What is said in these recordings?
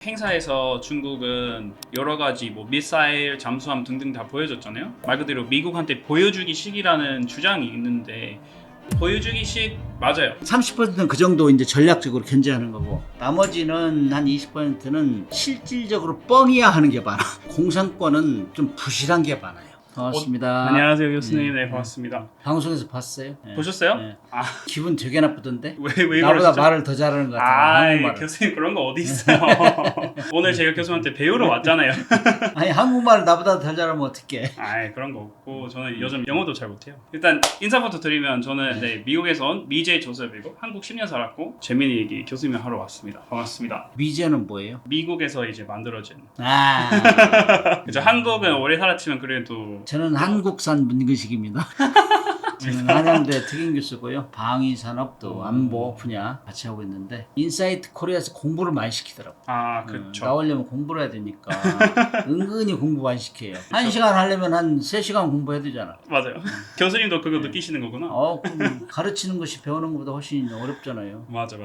행사에서 중국은 여러 가지 뭐 미사일, 잠수함 등등 다 보여줬잖아요. 말 그대로 미국한테 보여주기식이라는 주장이 있는데 보여주기식 맞아요. 30%는 그 정도 이제 전략적으로 견제하는 거고, 나머지는 한 20%는 실질적으로 뻥이야 하는 게 많아. 공산권은 좀 부실한 게 많아요. 반갑습니다. 안녕하세요 교수님. 네, 반갑습니다. 방송에서 봤어요? 네. 보셨어요? 네. 아, 기분 되게 나쁘던데? 왜 나보다 그러시죠? 말을 더 잘하는 것 같아요. 아, 한국말을. 교수님 그런 거 어디 있어요? 오늘 제가 교수한테 배우러 왔잖아요. 아니 한국말을 나보다 더 잘하면 어떡해. 아, 그런 거 없고 저는 요즘 영어도 잘 못해요. 일단 인사부터 드리면 저는 미국에서 온 미제 조셉이고 한국 10년 살았고 재미있는 얘기 교수님 하러 왔습니다. 반갑습니다. 미제는 뭐예요? 미국에서 이제 만들어진 아, 그죠. 한국은 오래 살았지만 그래도 저는 한국산 문근식입니다. 저는 한양대 특임교수고요. 방위산업도 안보 분야 같이 하고 있는데 인사이트 코리아에서 공부를 많이 시키더라고요. 아, 그쵸. 나오려면 공부를 해야 되니까 은근히 공부 많이 시켜요. 1시간 하려면 한 3시간 공부해야 되잖아. 맞아요. 교수님도 그거 느끼시는 거구나. 그럼 가르치는 것이 배우는 것보다 훨씬 어렵잖아요. 맞아.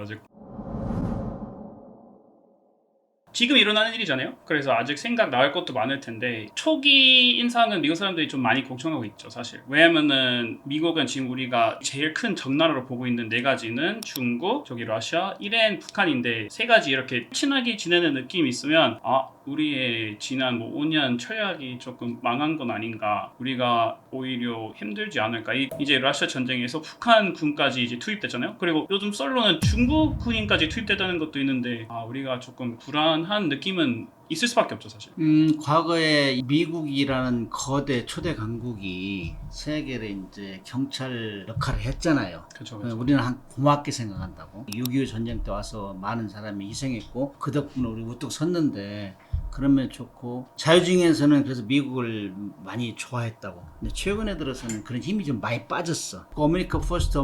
지금 일어나는 일이잖아요. 그래서 아직 생각 나올 것도 많을 텐데 초기 인상은 미국 사람들이 좀 많이 걱정하고 있죠, 사실. 왜냐면은 미국은 지금 우리가 제일 큰 적나라로 보고 있는 네 가지는 중국, 저기 러시아, 이란, 북한인데 세 가지 이렇게 친하게 지내는 느낌이 있으면 우리의 지난 5년 철학이 조금 망한 건 아닌가, 우리가 오히려 힘들지 않을까. 이제 러시아 전쟁에서 북한 군까지 이제 투입됐잖아요. 그리고 요즘 썰로는 중국 군인까지 투입됐다는 것도 있는데 우리가 조금 불안한 느낌은 있을 수밖에 없죠, 사실. 과거에 미국이라는 거대 초대 강국이 세계를 이제 경찰 역할을 했잖아요. 그렇죠. 우리는 한 고맙게 생각한다고. 6.25 전쟁 때 와서 많은 사람이 희생했고 그 덕분에 우리 우뚝 섰는데, 그러면 좋고, 자유주의에서는 그래서 미국을 많이 좋아했다고. 근데 최근에 들어서는 그런 힘이 좀 많이 빠졌어. 아메리카 퍼스트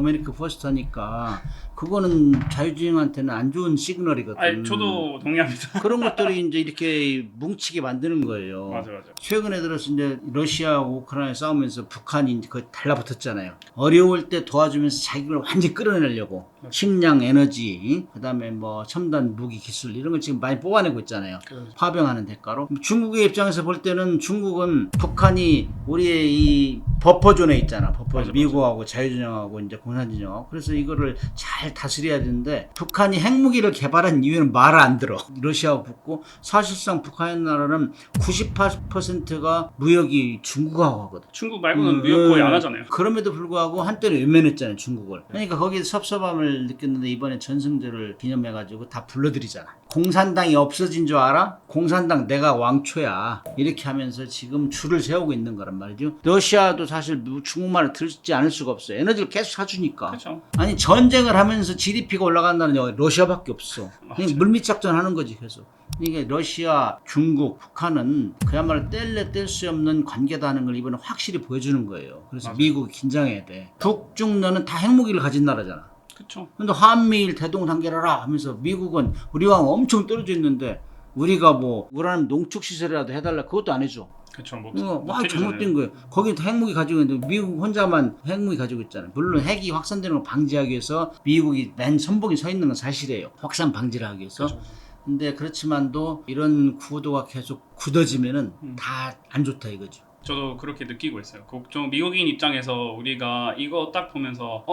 하니까 그거는 자유주의한테는 안 좋은 시그널이거든. 저도 동의합니다. 그런 것들이 이제 이렇게 뭉치게 만드는 거예요. 맞아. 최근에 들어서 이제 러시아하고 우크라이나 싸우면서 북한이 이제 거의 달라붙었잖아요. 어려울 때 도와주면서 자기를 완전히 끌어내려고. 식량, 에너지, 그다음에 뭐 첨단 무기 기술 이런 걸 지금 많이 뽑아내고 있잖아요. 그렇죠. 파병하는 대가로. 중국의 입장에서 볼 때는 중국은 북한이 우리의 이 버퍼존에 있잖아. 버퍼존. 미국하고 자유진영하고 이제 공산진영하고. 그래서 이거를 잘 다스려야 되는데, 북한이 핵무기를 개발한 이유는 말을 안 들어. 러시아하고 붙고, 사실상 북한 나라는 98%가 무역이 중국하고 하거든. 중국 말고는 무역 거의 안 하잖아요. 그럼에도 불구하고 한때는 외면했잖아요, 중국을. 그러니까 거기에 섭섭함을 느꼈는데 이번에 전승절을 기념해가지고 다 불러들이잖아. 공산당이 없어진 줄 알아? 공산당 내가 왕초야. 이렇게 하면서 지금 줄을 세우고 있는 거란 말이죠. 러시아도 사실 중국말을 듣지 않을 수가 없어요. 에너지를 계속 사주니까. 그렇죠. 아니 전쟁을 하면서 GDP가 올라간다는 여기 러시아밖에 없어. 그냥 물밑 작전 하는 거지 계속. 이게 러시아, 중국, 북한은 그야말로 뗄래 뗄 수 없는 관계다 하는 걸 이번에 확실히 보여주는 거예요. 그래서 맞아요. 미국이 긴장해야 돼. 북중러는 다 핵무기를 가진 나라잖아. 그렇죠. 근데 한미일 대동단계라라 하면서 미국은 우리와 엄청 떨어져 있는데, 우리가 뭐 우라늄 농축 시설이라도 해달라 그것도 안 해줘. 그렇죠. 막 잘못된 거예요. 거기 핵무기 가지고 있는데 미국 혼자만 핵무기 가지고 있잖아요. 물론 핵이 확산되는 걸 방지하기 위해서 미국이 맨 선봉에 서 있는 건 사실이에요. 확산 방지를 하기 위해서. 그렇죠. 근데 그렇지만도 이런 구도가 계속 굳어지면은 다 안 좋다 이거죠. 저도 그렇게 느끼고 있어요. 좀 미국인 입장에서 우리가 이거 딱 보면서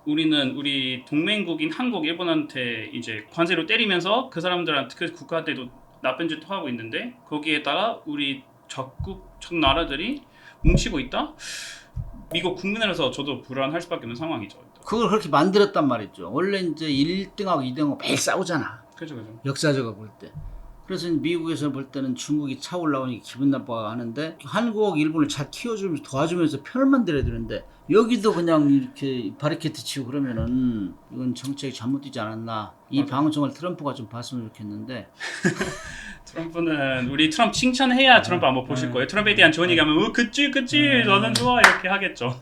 우리는 우리 동맹국인 한국, 일본한테 이제 관세로 때리면서 그 사람들한테, 그 국가한테도 나쁜 짓도 하고 있는데 거기에다가 우리 적 나라들이 뭉치고 있다? 미국 국민으로서 저도 불안할 수밖에 없는 상황이죠. 그걸 그렇게 만들었단 말이죠. 원래 이제 1등하고 2등하고 매일 싸우잖아. 그죠. 역사적으로 볼 때. 그래서 미국에서 볼 때는 중국이 차 올라오니까 기분 나빠가 하는데, 한국, 일본을 잘 키워주면서 도와주면서 편을 만들어야 되는데, 여기도 그냥 이렇게 바리케이트 치고 그러면은 이건 정책이 잘못되지 않았나. 이 방송을 트럼프가 좀 봤으면 좋겠는데. 트럼프는 우리 트럼프 칭찬해야 트럼프 한번 보실 거예요. 트럼프에 대한 좋은 얘기하면 그치 저는 좋아 이렇게 하겠죠.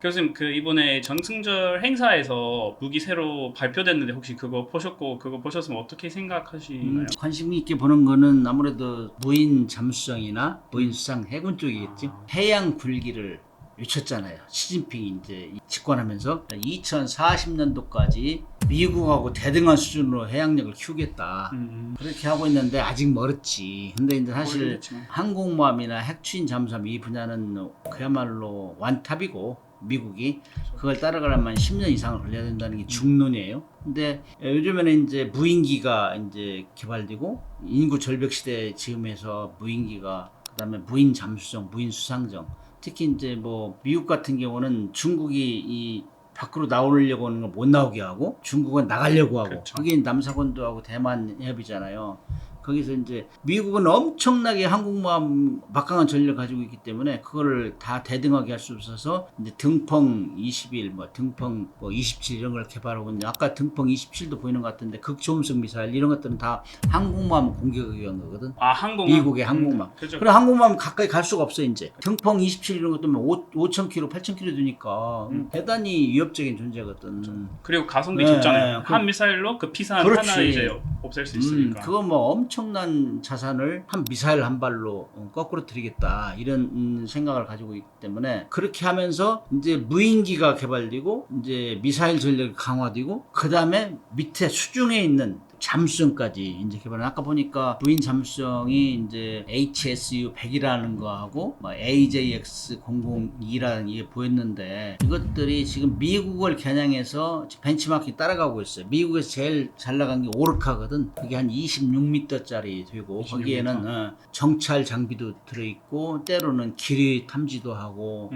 교수님, 이번에 전승절 행사에서 무기 새로 발표됐는데 혹시 그거 보셨고, 그거 보셨으면 어떻게 생각하시나요? 관심 있게 보는 거는 아무래도 무인 잠수정이나 무인 수상 해군 쪽이겠지. 해양 굴기를 외쳤잖아요. 시진핑이 이제 집권하면서 2040년도까지 미국하고 대등한 수준으로 해양력을 키우겠다. 그렇게 하고 있는데 아직 멀었지. 근데 이제 사실 모르겠지만. 항공모함이나 핵추진 잠수함 이 분야는 그야말로 완탑이고 미국이 그걸 따라가려면 10년 이상을 걸려야 된다는 게 중론이에요. 근데 요즘에는 이제 무인기가 이제 개발되고 인구 절벽 시대 지금에서 무인기가 그다음에 무인 잠수정, 무인 수상정 특히 이제 뭐 미국 같은 경우는 중국이 이 밖으로 나오려고 하는 걸 못 나오게 하고 중국은 나가려고 하고 그렇죠. 그게 남사권도 하고 대만 해협이잖아요. 거기서 이제 미국은 엄청나게 항공모함 막강한 전력을 가지고 있기 때문에 그거를 다 대등하게 할 수 없어서 이제 등펑 21, 뭐 등펑 뭐 27 이런 걸 개발하고 있는데 아까 등펑 27도 보이는 것 같은데 극초음속 미사일 이런 것들은 다 항공모함 공격을 위한 거거든. 아, 항공 미국의 항공모함. 그죠. 그래 항공모함 가까이 갈 수가 없어 이제. 등펑 27 이런 것도 5,000km, 8,000km 되니까 대단히 위협적인 존재거든. 그리고 가성비 네, 좋잖아요. 그- 한 미사일로 그 피산 그렇지. 하나 이제 없앨 수 있으니까. 그거 뭐 엄청난 자산을 한 미사일 한 발로 거꾸로 들이겠다 이런 생각을 가지고 있기 때문에 그렇게 하면서 이제 무인기가 개발되고 이제 미사일 전력이 강화되고 그 다음에 밑에 수중에 있는 잠수정까지 이제 개발을 아까 보니까 무인 잠수정이 이제 HSU 100이라는 거하고 뭐 AJX 002라는 게 보였는데 이것들이 지금 미국을 겨냥해서 벤치마킹 따라가고 있어요. 미국에서 제일 잘 나간 게 오르카거든. 그게 한 26m짜리 되고 26m. 거기에는 정찰 장비도 들어있고 때로는 기뢰 탐지도 하고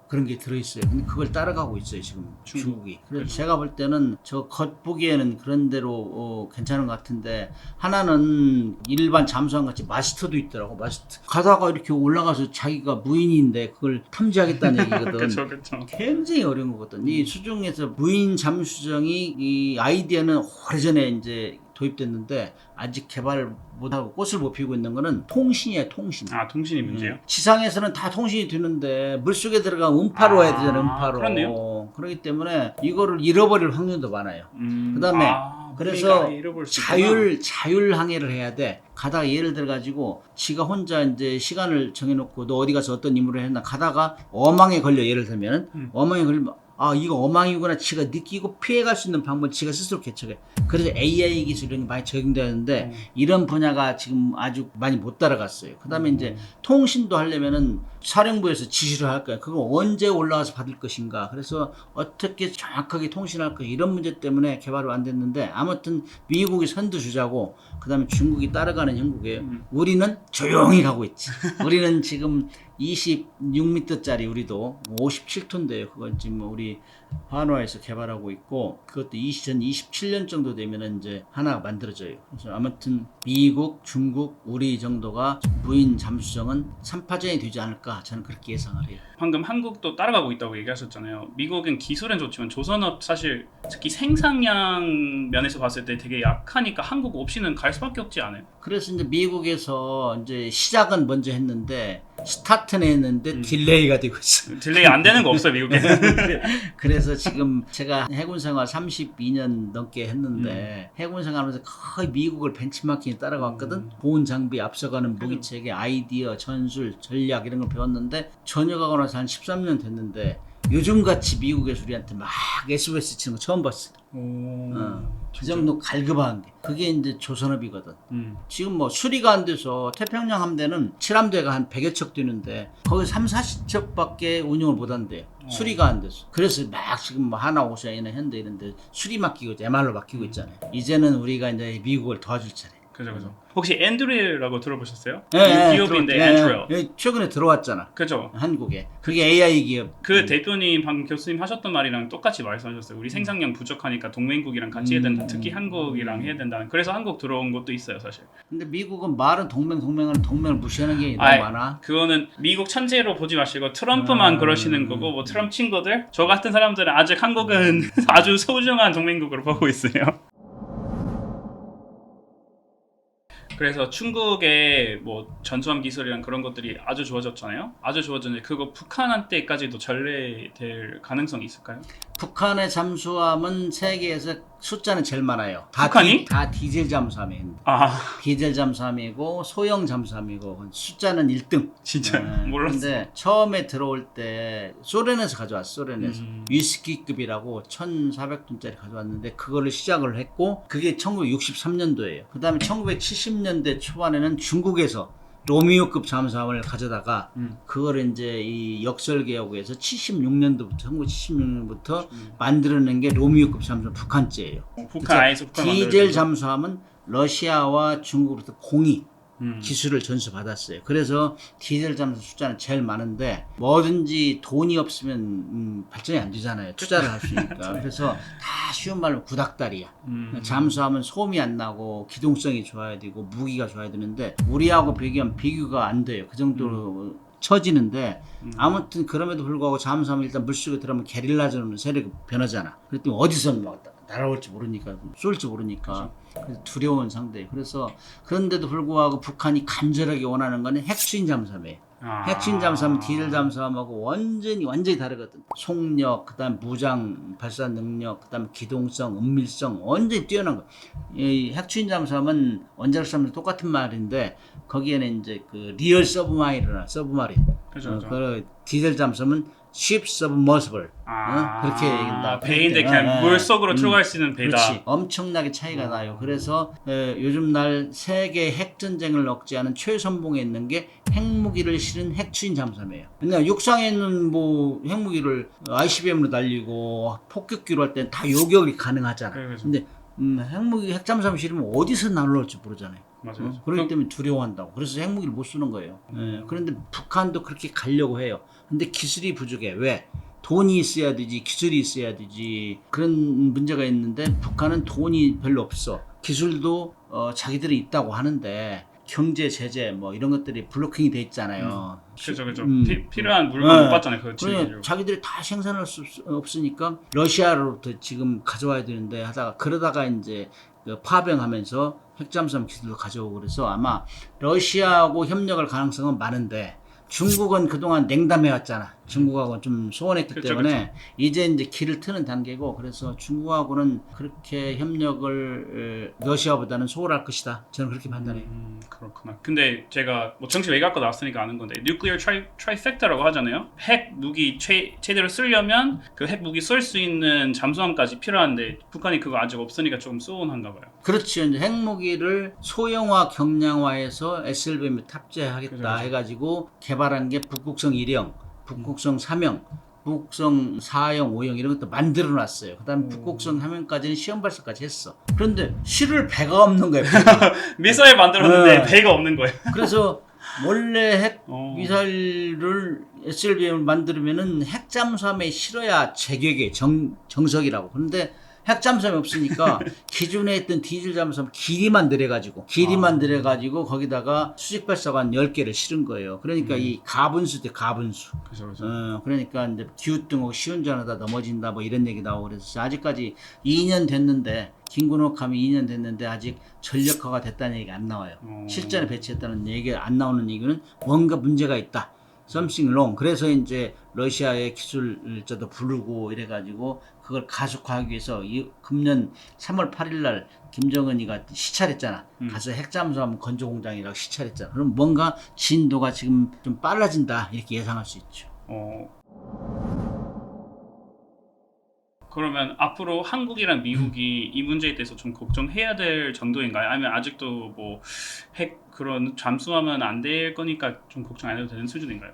그런 게 들어있어요. 근데 그걸 따라가고 있어요 지금 중국이. 그래서 그렇죠. 제가 볼 때는 저 겉보기에는 그런 대로 괜찮은 것 같은데 하나는 일반 잠수함 같이 마스터도 있더라고. 마스터 가다가 이렇게 올라가서 자기가 무인인데 그걸 탐지하겠다는 얘기거든. 그렇죠, 그렇죠. 굉장히 어려운 거거든. 이 수중에서 무인 잠수정이 이 아이디어는 오래전에 이제 도입됐는데 아직 개발 못하고 꽃을 못 피우고 있는 거는 통신이에요, 통신. 아, 통신이 문제요? 지상에서는 다 통신이 되는데 물속에 들어가면 음파로 해야 되잖아요, 음파로. 그렇네요. 그렇기 때문에 이거를 잃어버릴 확률도 많아요. 그다음에 그래서 자율 항해를 해야 돼. 가다가 예를 들어 가지고 지가 혼자 이제 시간을 정해놓고 너 어디 가서 어떤 임무를 했나 가다가 어망에 걸려 예를 들면은 어망에 걸리면 아 이거 어망이구나 지가 느끼고 피해갈 수 있는 방법을 지가 스스로 개척해. 그래서 AI 기술 이런 게 많이 적용되는데 이런 분야가 지금 아주 많이 못 따라갔어요. 그 다음에 이제 통신도 하려면은 사령부에서 지시를 할 거야. 그거 언제 올라가서 받을 것인가. 그래서 어떻게 정확하게 통신할 거 이런 문제 때문에 개발이 안 됐는데 아무튼 미국이 선두주자고 그 다음에 중국이 따라가는 형국이에요. 우리는 조용히 가고 있지. 우리는 지금 26m짜리 우리도 57톤인데요. 그건 지금 우리 한화에서 개발하고 있고 그것도 2027년 정도 되면 이제 하나 만들어져요. 그래서 아무튼 미국, 중국, 우리 정도가 무인 잠수정은 3파전이 되지 않을까 저는 그렇게 예상을 해요. 방금 한국도 따라가고 있다고 얘기하셨잖아요. 미국은 기술은 좋지만 조선업 사실 특히 생산량 면에서 봤을 때 되게 약하니까 한국 없이는 갈 수밖에 없지 않아요? 그래서 이제 미국에서 이제 시작은 먼저 했는데 스타트는 했는데 딜레이가 되고 있어요. 딜레이 안 되는 거 없어요, 미국에는. 그래서 지금 제가 해군 생활 32년 넘게 했는데 해군 생활하면서 거의 미국을 벤치마킹에 따라갔거든. 보온 장비 앞서가는 무기체계, 아이디어, 전술, 전략 이런 걸 배웠는데 전역하고 나서 한 13년 됐는데 요즘같이 미국에서 우리한테 막 SBS 치는 거 처음 봤어. 그 정도 갈급한 게 그게 이제 조선업이거든. 지금 뭐 수리가 안 돼서 태평양 함대는 7함대가 한 100여 척 되는데 거기 3, 40척밖에 운영을 못 한대요. 수리가 안 돼서. 그래서 막 지금 뭐 하나오션이나 현대 이런데 수리 맡기고 MR로 맡기고 있잖아요. 이제는 우리가 이제 미국을 도와줄 차례. 그죠. 혹시 앤드류라고 들어보셨어요? 예, 기업인데 앤드류. 예, 최근에 들어왔잖아. 그죠. 한국에. 그게 AI 기업. 그 대표님 방금 교수님 하셨던 말이랑 똑같이 말씀하셨어요. 우리 생산량 부족하니까 동맹국이랑 같이 해야 된다. 특히 한국이랑 해야 된다는. 그래서 한국 들어온 것도 있어요, 사실. 근데 미국은 말은 동맹하는 동맹을 무시하는 게 너무 많아. 그거는 미국 천재로 보지 마시고 트럼프만 그러시는 거고 뭐 트럼프 친구들 저 같은 사람들은 아직 한국은 아주 소중한 동맹국으로 보고 있어요. 그래서 중국의 뭐 전투함 기술이랑 그런 것들이 아주 좋아졌잖아요. 아주 좋아졌는데 그거 북한한테까지도 전래될 가능성이 있을까요? 북한의 잠수함은 세계에서 숫자는 제일 많아요. 북한이? 다 디젤 잠수함이에요. 아 디젤 잠수함이고 소형 잠수함이고 숫자는 1등. 진짜 몰랐어. 근데 처음에 들어올 때 소련에서 가져왔어. 소련에서 위스키급이라고 1,400톤짜리 가져왔는데 그거를 시작을 했고 그게 1963년도예요. 그 다음에 1970년대 초반에는 중국에서 로미오급 잠수함을 가져다가 그거를 이제 이 역설계하고해서 76년도부터 1976년부터 만들어낸 게 로미오급 잠수함 북한제예요. 북한 아이스 북한 디젤 만들어진 거. 잠수함은 러시아와 중국으로부터 공이 기술을 전수받았어요. 그래서 디젤 잠수함 숫자는 제일 많은데 뭐든지 돈이 없으면 발전이 안 되잖아요. 투자를 할 수 있으니까. 그래서 다 쉬운 말로 구닥다리야. 잠수함은 소음이 안 나고 기동성이 좋아야 되고 무기가 좋아야 되는데 우리하고 비교하면 비교가 안 돼요. 그 정도로 처지는데 아무튼 그럼에도 불구하고 잠수함은 일단 물속에 들어가면 게릴라전으로 세력이 변하잖아. 그랬더니 어디서 막 날아올지 모르니까 쏠지 모르니까 그래서 두려운 상대예요. 그래서 그런데도 불구하고 북한이 간절하게 원하는 거는 핵추진 잠수함이에요. 핵추진 잠수함은 디젤 잠수함하고 완전히 다르거든. 속력, 그다음 무장 발사 능력, 그다음 기동성, 은밀성 완전히 뛰어난 거. 이 핵추진 잠수함은 원자력 잠수함 똑같은 말인데 거기에는 이제 그 리얼 서브마린. 그죠. 그 디젤 잠수함은 ship submersible. 그렇게 얘기한다. 배인데 그냥 물 속으로 들어갈 수 있는 배다. 그렇지. 엄청나게 차이가 나요. 그래서 요즘 날 세계 핵전쟁을 억제하는 최선봉에 있는 게 핵무기를 실은 핵추진 잠수함이에요. 왜냐면 육상에 있는 뭐 핵무기를 ICBM으로 날리고 폭격기로 할 때는 다 요격이 가능하잖아. 그렇죠. 근데 핵무기 핵잠수함 실으면 어디서 날아올지 모르잖아요. 맞아요. 그렇기 때문에 두려워한다고. 그래서 핵무기를 못 쓰는 거예요. 그런데 북한도 그렇게 가려고 해요. 근데 기술이 부족해. 왜? 돈이 있어야 되지, 기술이 있어야 되지. 그런 문제가 있는데 북한은 돈이 별로 없어. 기술도 자기들이 있다고 하는데 경제 제재 뭐 이런 것들이 블로킹이 돼 있잖아요. 그죠. 필요한 물건 못 받잖아요. 그래, 자기들이 다 생산할 수 없으니까 러시아로부터 지금 가져와야 되는데 하다가 그러다가 이제 파병하면서 핵잠수함 기술도 가져오고 그래서 아마 러시아하고 협력할 가능성은 많은데 중국은 그동안 냉담해왔잖아. 중국하고 좀 소원했기 때문에 이제 길을 트는 단계고 그래서 중국하고는 그렇게 협력을 러시아보다는 소홀할 것이다. 저는 그렇게 판단해요. 그렇구나. 근데 제가 뭐 정치 외교학과 나왔으니까 아는 건데 뉴클리어 트라이팩터라고 하잖아요. 핵 무기 최대로 쓰려면 그 핵 무기 쏠 수 있는 잠수함까지 필요한데 북한이 그거 아직 없으니까 조금 소원한가 봐요. 그렇죠. 이제 핵무기를 소형화 경량화해서 SLBM에 탑재하겠다 그죠. 해가지고 개발한 게 북극성 1형, 북극성 3형, 북극성 4형, 5형 이런 것도 만들어놨어요. 그 다음에 북극성 3형까지는 시험 발사까지 했어. 그런데 실을 배가 없는 거예요. 배가. 미사일 만들었는데 배가 없는 거예요. 그래서 원래 핵 미사일을 SLBM을 만들면은 핵잠수함에 실어야 제격의 정석이라고. 그런데 핵잠수함이 없으니까 기존에 있던 디젤 잠수함 길이만 들여가지고 거기다가 수직 발사관 10개를 실은 거예요. 그러니까 이 가분수 때 가분수. 그죠. 그러니까 이제 기우뚱하고 시운전하다 넘어진다 뭐 이런 얘기 나오고 그래서 아직까지 2년 됐는데 김군옥함이 2년 됐는데 아직 전력화가 됐다는 얘기가 안 나와요. 실전에 배치했다는 얘기가 안 나오는 이유는 뭔가 문제가 있다. something wrong. 그래서 이제 러시아의 기술자도 부르고 이래가지고 그걸 가속화하기 위해서 금년 3월 8일 날 김정은이가 시찰했잖아. 가서 핵잠수함 건조공장이라고 시찰했잖아. 그럼 뭔가 진도가 지금 좀 빨라진다 이렇게 예상할 수 있죠. 그러면 앞으로 한국이랑 미국이 이 문제에 대해서 좀 걱정해야 될 정도인가요? 아니면 아직도 뭐 핵 그런 잠수하면 안 될 거니까 좀 걱정 안 해도 되는 수준인가요?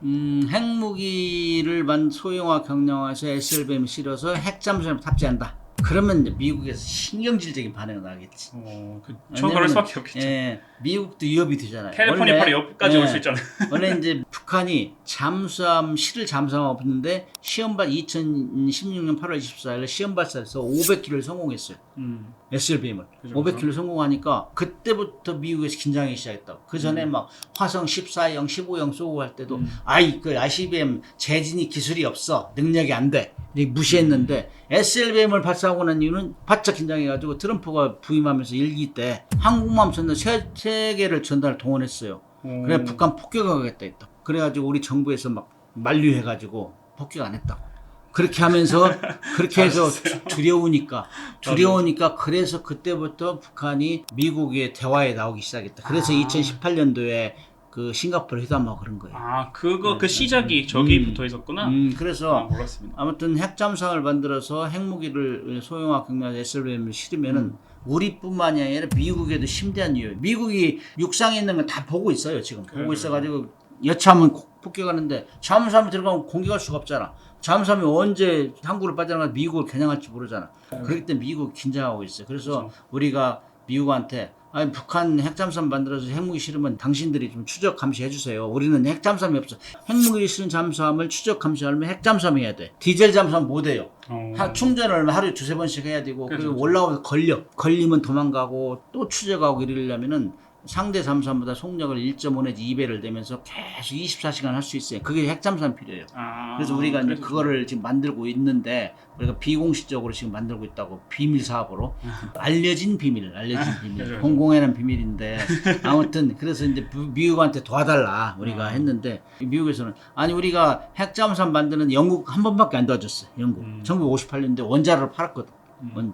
핵무기를 소형화 경량화해서 SLBM 실어서 핵잠수함을 탑재한다. 그러면 이제 미국에서 신경질적인 반응이 나겠지. 그럴 수밖에 없겠죠. 미국도 위협이 되잖아요. 캘리포니아 바로 옆까지 올 수 있잖아요. 원래 이제 북한이 실을 잠수함 없는데 2016년 8월 24일 시험 발사해서 500km를 성공했어요. SLBM을 500km 성공하니까 그때부터 미국에서 긴장하기 시작했다고. 그 전에 막 화성 14형, 15형 쏘고 할 때도 그 ICBM 재진입 기술이 없어, 능력이 안 돼, 이렇게 무시했는데 SLBM을 발사하고 난 이유는 바짝 긴장해가지고 트럼프가 부임하면서 일기 때 한국만 전달 세 개를 전달 동원했어요. 그래 북한 폭격하겠다 했다. 그래가지고 우리 정부에서 막 만류해가지고 폭격 안 했다고. 그렇게 하면서 그렇게 해서 잘하셨어요. 두려우니까 그래서 그때부터 북한이 미국의 대화에 나오기 시작했다. 그래서 2018년도에 그 싱가포르 회담하고 그런 거예요. 아, 그 시작이 저기 붙어 있었구나. 그래서 몰랐습니다. 아무튼 핵잠수함을 만들어서 핵무기를 소형화 경량 SLBM을 실으면은 우리뿐만이 아니라 미국에도 심대한 이유. 미국이 육상에 있는 건 다 보고 있어요. 지금 보고 있어가지고 여차하면 폭격하는데 잠수함이 들어가면 공격할 수가 없잖아. 잠수함이 언제 항구를 빠져나가 미국을 겨냥할지 모르잖아. 그렇기 때문에 미국이 긴장하고 있어요. 그래서 우리가 미국한테 아니 북한 핵잠수함 만들어서 핵무기 실으면 당신들이 좀 추적 감시해 주세요. 우리는 핵잠수함이 없어. 핵무기를 실은 잠수함을 추적 감시하려면 핵잠수함이 해야 돼. 디젤 잠수함 못 해요. 충전을 하루에 2-3번씩 해야 되고 그리고 올라오면 걸리면 도망가고 또 추적하고 이러려면은 상대 잠수함보다 속력을 1.5 내지 2배를 내면서 계속 24시간 할 수 있어요. 그게 핵잠수함 필요해요. 그래서 우리가 이제 그거를 지금 만들고 있는데 우리가 비공식적으로 지금 만들고 있다고 비밀 사업으로 알려진 비밀 공공연한 비밀인데 아무튼 그래서 이제 미국한테 도와달라 우리가 했는데 미국에서는 아니 우리가 핵잠수함 만드는 영국 한 번밖에 안 도와줬어요. 영국 1958년도에 원자로를 팔았거든.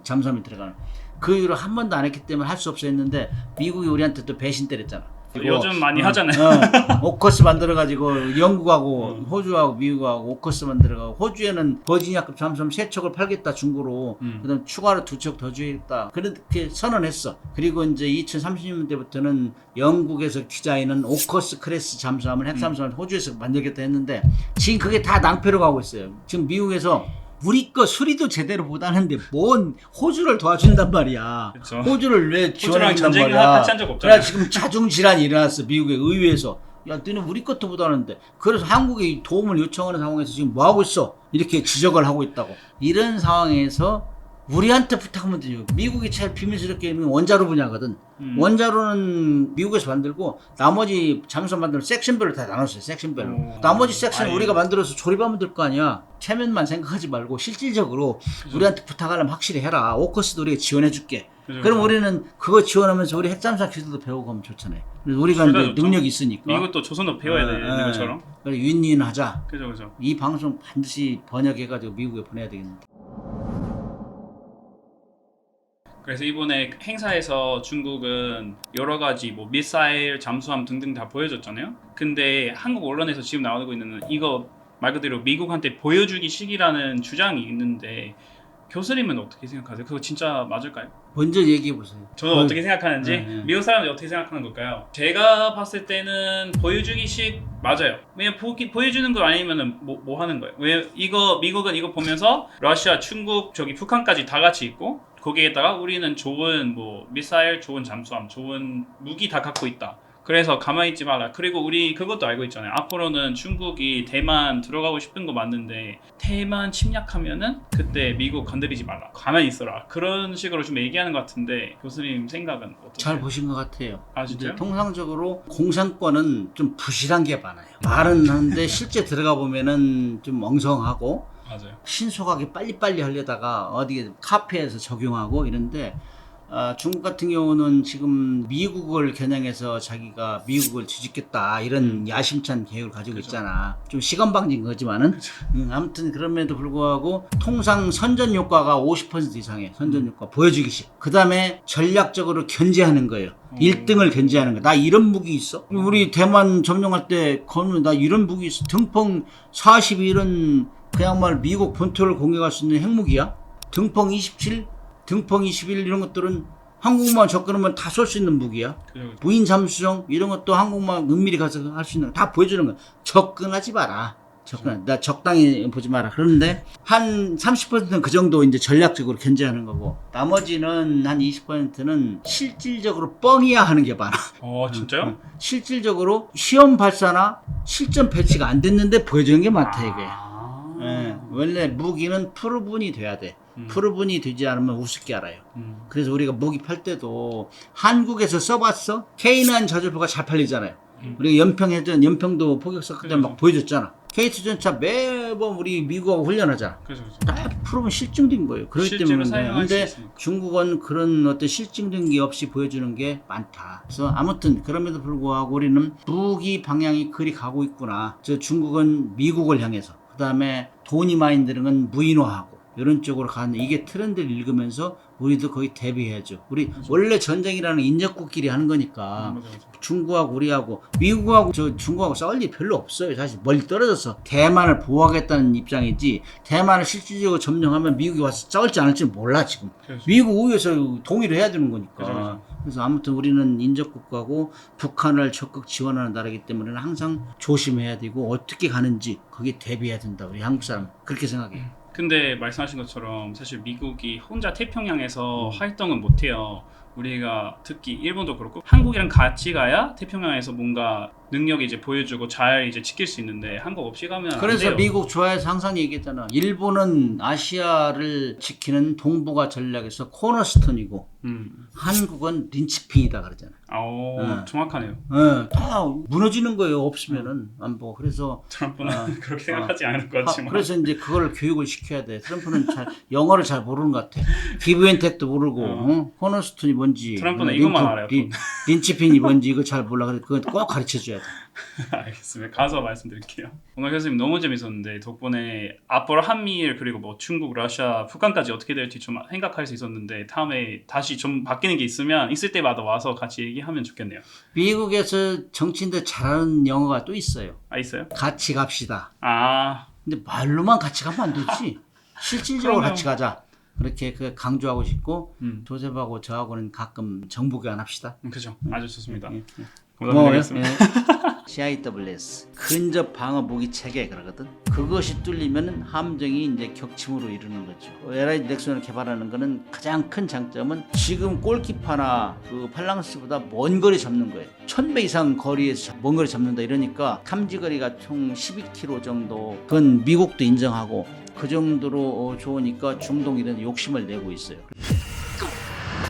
잠수함이 들어가는 그 이후로 한 번도 안 했기 때문에 할 수 없어 했는데 미국이 우리한테 또 배신 때렸잖아. 요즘 많이 하잖아요. 오커스 만들어가지고 영국하고 호주하고 미국하고 오커스 만들어가고 호주에는 버지니아급 잠수함 3척을 팔겠다 중고로 그다음 추가로 2척 더 주겠다 그렇게 선언했어. 그리고 이제 2030년대부터는 영국에서 디자인은 오커스 클래스 잠수함을 핵잠수함을 호주에서 만들겠다 했는데 지금 그게 다 낭패로 가고 있어요. 지금 미국에서 우리 거 수리도 제대로 못하는데 뭔 호주를 도와준단 말이야. 그쵸. 호주를 왜 호주랑 지원한단 전쟁을 말이야. 같이 한 적 없잖아요. 그래 지금 자중 질환이 일어났어. 미국의 의회에서. 야, 너는 우리 것도 못하는데. 그래서 한국이 도움을 요청하는 상황에서 지금 뭐 하고 있어? 이렇게 지적을 하고 있다고. 이런 상황에서 우리한테 부탁하면 되죠. 미국이 제일 비밀스럽게 있는 원자로 분야거든. 원자로는 미국에서 만들고 나머지 잠수함 만들면 섹션별로 다 나눴어요. 섹션별로. 나머지 섹션 우리가 만들어서 조립하면 될 거 아니야. 체면만 생각하지 말고 실질적으로 우리한테 부탁하려면 확실히 해라. 오커스도 우리가 지원해 줄게. 그럼 우리는 그거 지원하면서 우리 핵잠수함 기술도 배우고 하면 좋잖아요. 그래서 우리가 이제 능력이 있으니까. 미국도 조선업 배워야 되는 것처럼. 그래 윈윈 하자. 그죠. 이 방송 반드시 번역해가지고 미국에 보내야 되겠는데. 그래서 이번에 행사에서 중국은 여러 가지 뭐 미사일, 잠수함 등등 다 보여줬잖아요. 근데 한국 언론에서 지금 나오고 있는 이거 말 그대로 미국한테 보여주기 식이라는 주장이 있는데 교수님은 어떻게 생각하세요? 그거 진짜 맞을까요? 먼저 얘기해 보세요. 저는 어떻게 생각하는지 미국 사람들이 어떻게 생각하는 걸까요? 제가 봤을 때는 보여주기식 맞아요. 왜냐면 보여주는 거 아니면은 뭐 하는 거예요? 왜 미국은 이거 보면서 러시아, 중국, 저기 북한까지 다 같이 있고 거기에다가 우리는 좋은 뭐 미사일, 좋은 잠수함, 좋은 무기 다 갖고 있다. 그래서 가만히 있지 마라. 그리고 우리 그것도 알고 있잖아요. 앞으로는 중국이 대만 들어가고 싶은 거 맞는데 대만 침략하면은 그때 미국 건드리지 마라. 가만히 있어라. 그런 식으로 좀 얘기하는 것 같은데 교수님 생각은 어떠세요? 잘 보신 것 같아요. 아 진짜요? 통상적으로 공산권은 좀 부실한 게 많아요. 말은 하는데 실제 들어가 보면은 좀 엉성하고 맞아요. 신속하게 빨리빨리 하려다가 어디 카페에서 적용하고 이런데 중국 같은 경우는 지금 미국을 겨냥해서 자기가 미국을 뒤집겠다 이런 야심찬 계획을 가지고 있잖아. 좀 시건방진 거지만은 아무튼 그럼에도 불구하고 통상 선전 효과가 50% 이상의 선전 효과 보여주기식. 그 다음에 전략적으로 견제하는 거예요. 1등을 견제하는 거. 나 이런 무기 있어? 우리 대만 점령할 때 나 이런 무기 있어. 등펑 41은 그야말로 미국 본토를 공격할 수 있는 핵무기야. 등펑 27, 등펑 21 이런 것들은 한국만 접근하면 다 쏠 수 있는 무기야. 무인 잠수정 이런 것도 한국만 은밀히 가서 할 수 있는 거 다 보여주는 거야. 접근하지 마라. 나 적당히 보지 마라. 그런데 한 30%는 그 정도 이제 전략적으로 견제하는 거고 나머지는 한 20%는 실질적으로 뻥이야 하는 게 많아. 진짜요? 실질적으로 시험 발사나 실전 배치가 안 됐는데 보여주는 게 많다 이게. 원래 무기는 프로분이 돼야 돼. 프로분이 되지 않으면 우습게 알아요. 그래서 우리가 무기 팔 때도 한국에서 써봤어? K9 저주포가 잘 팔리잖아요. 우리가 연평도 포격사 그때 막 보여줬잖아. K2 전차 매번 우리 미국하고 훈련하잖아. 그죠. 다 프로분 실증된 거예요. 그렇기 때문에. 근데 중국은 그런 어떤 실증된 게 없이 보여주는 게 많다. 그래서 아무튼 그럼에도 불구하고 우리는 무기 방향이 그리 가고 있구나. 중국은 미국을 향해서. 그다음에 돈이 많이 드는 건 무인화하고 이런 쪽으로 가는 이게 트렌드를 읽으면서 우리도 거의 대비해야죠. 우리 원래 전쟁이라는 인접국끼리 하는 거니까 맞아. 중국하고 우리하고 미국하고 중국하고 싸울 일이 별로 없어요. 사실 멀리 떨어져서 대만을 보호하겠다는 입장이지 대만을 실질적으로 점령하면 미국이 와서 싸울지 않을지 몰라 지금. 그렇죠. 미국 우회에서 동의를 해야 되는 거니까. 그죠. 그래서 아무튼 우리는 인접국가고 북한을 적극 지원하는 나라이기 때문에 항상 조심해야 되고 어떻게 가는지 거기에 대비해야 된다. 우리 한국 사람 그렇게 생각해요. 근데 말씀하신 것처럼 사실 미국이 혼자 태평양에서 활동은 못해요. 우리가 특히 일본도 그렇고 한국이랑 같이 가야 태평양에서 뭔가 능력이 이제 보여주고 잘 이제 지킬 수 있는데 한국 없이 가면 안 그래서 돼요. 미국 좋아해서 항상 얘기했잖아. 일본은 아시아를 지키는 동북아 전략에서 코너스톤이고 한국은 린치핀이다 그러잖아. 정확하네요. 다 무너지는 거예요. 없으면은 안 보고. 그래서 트럼프는 그렇게 생각하지 않을 것 같지만. 그래서 이제 그걸 교육을 시켜야 돼. 트럼프는 영어를 잘 모르는 것 같아. 기브앤텍도 모르고 코너스톤이 뭔지. 트럼프는 이것만 알아요. 린치핀이 뭔지 이거 잘 몰라. 그래 그건 꼭 가르쳐줘야 돼. 알겠습니다. 가서 말씀드릴게요. 오늘 교수님 너무 재밌었는데 덕분에 앞으로 한미일 그리고 뭐 중국, 러시아, 북한까지 어떻게 될지 좀 생각할 수 있었는데 다음에 다시 좀 바뀌는 게 있을 때마다 와서 같이 얘기하면 좋겠네요. 미국에서 정치인들 잘하는 영어가 또 있어요. 있어요? 같이 갑시다. 근데 말로만 같이 가면 안 되지. 실질적으로 그러면... 같이 가자. 그렇게 강조하고 싶고 조셉하고 저하고는 가끔 정보교환 합시다. 그죠. 아주 좋습니다. 고마워요. CIWS 근접 방어 무기 체계 그러거든. 그것이 뚫리면 함정이 이제 격침으로 이르는 거죠. LIG 넥슨을 개발하는 거는 가장 큰 장점은 지금 골키퍼나 그 팔랑스보다 먼 거리 잡는 거예요. 1000배 이상 거리에서 먼 거리 잡는다 이러니까 탐지 거리가 총 12km 정도. 그건 미국도 인정하고 그 정도로 좋으니까 중동 이런 욕심을 내고 있어요.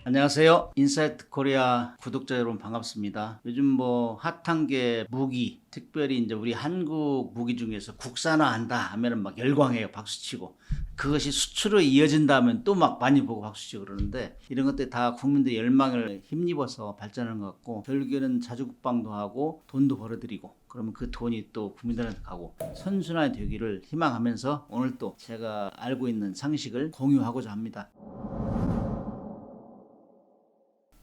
안녕하세요. 인사이트 코리아 구독자 여러분 반갑습니다. 요즘 뭐 핫한 게 무기, 특별히 이제 우리 한국 무기 중에서 국산화한다 하면은 막 열광해요. 박수치고. 그것이 수출로 이어진다 하면 또 막 많이 보고 박수치고 그러는데 이런 것들 다 국민들의 열망을 힘입어서 발전하는 것 같고 결국에는 자주국방도 하고 돈도 벌어들이고 그러면 그 돈이 또 국민들한테 가고 선순환이 되기를 희망하면서 오늘 또 제가 알고 있는 상식을 공유하고자 합니다.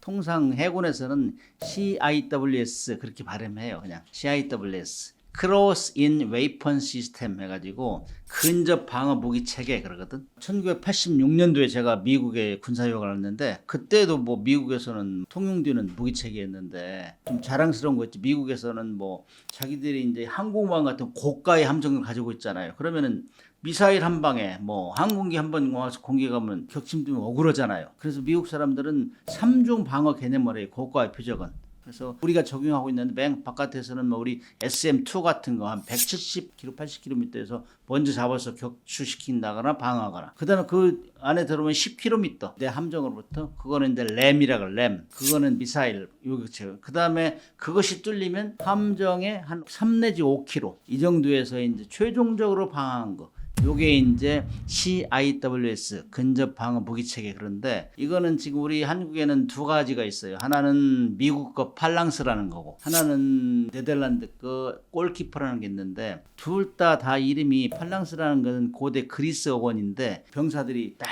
통상 해군에서는 CIWS 그렇게 발음해요. 그냥 CIWS Cross in Weapon System 해가지고 근접 방어 무기 체계 그러거든. 1986년도에 제가 미국에 군사휴학을 했는데 그때도 뭐 미국에서는 통용되는 무기 체계였는데 좀 자랑스러운 거 있지. 미국에서는 뭐 자기들이 이제 항공모함 같은 고가의 함정을 가지고 있잖아요. 그러면은 미사일 한 방에 뭐 항공기 한 번 와서 공격하면 격침되면 억울하잖아요. 그래서 미국 사람들은 3종 방어 개념을 해요. 고가의 표적은. 그래서 우리가 적용하고 있는데 맨 바깥에서는 뭐 우리 SM2 같은 거 한 170km, 80km에서 먼저 잡아서 격추시킨다거나 방어하거나. 그다음에 그 안에 들어오면 10km 내 함정으로부터 그거는 이제 램이라고 램. 그거는 미사일 요격체. 그다음에 그것이 뚫리면 함정에 한 3 내지 5km 이 정도에서 이제 최종적으로 방어한 거. 요게 이제 CIWS 근접 방어 무기 체계. 그런데 이거는 지금 우리 한국에는 두 가지가 있어요. 하나는 미국 거 팔랑스라는 거고 하나는 네덜란드 거 골키퍼라는 게 있는데 둘 다 이름이 팔랑스라는 거는 고대 그리스 어원인데 병사들이 딱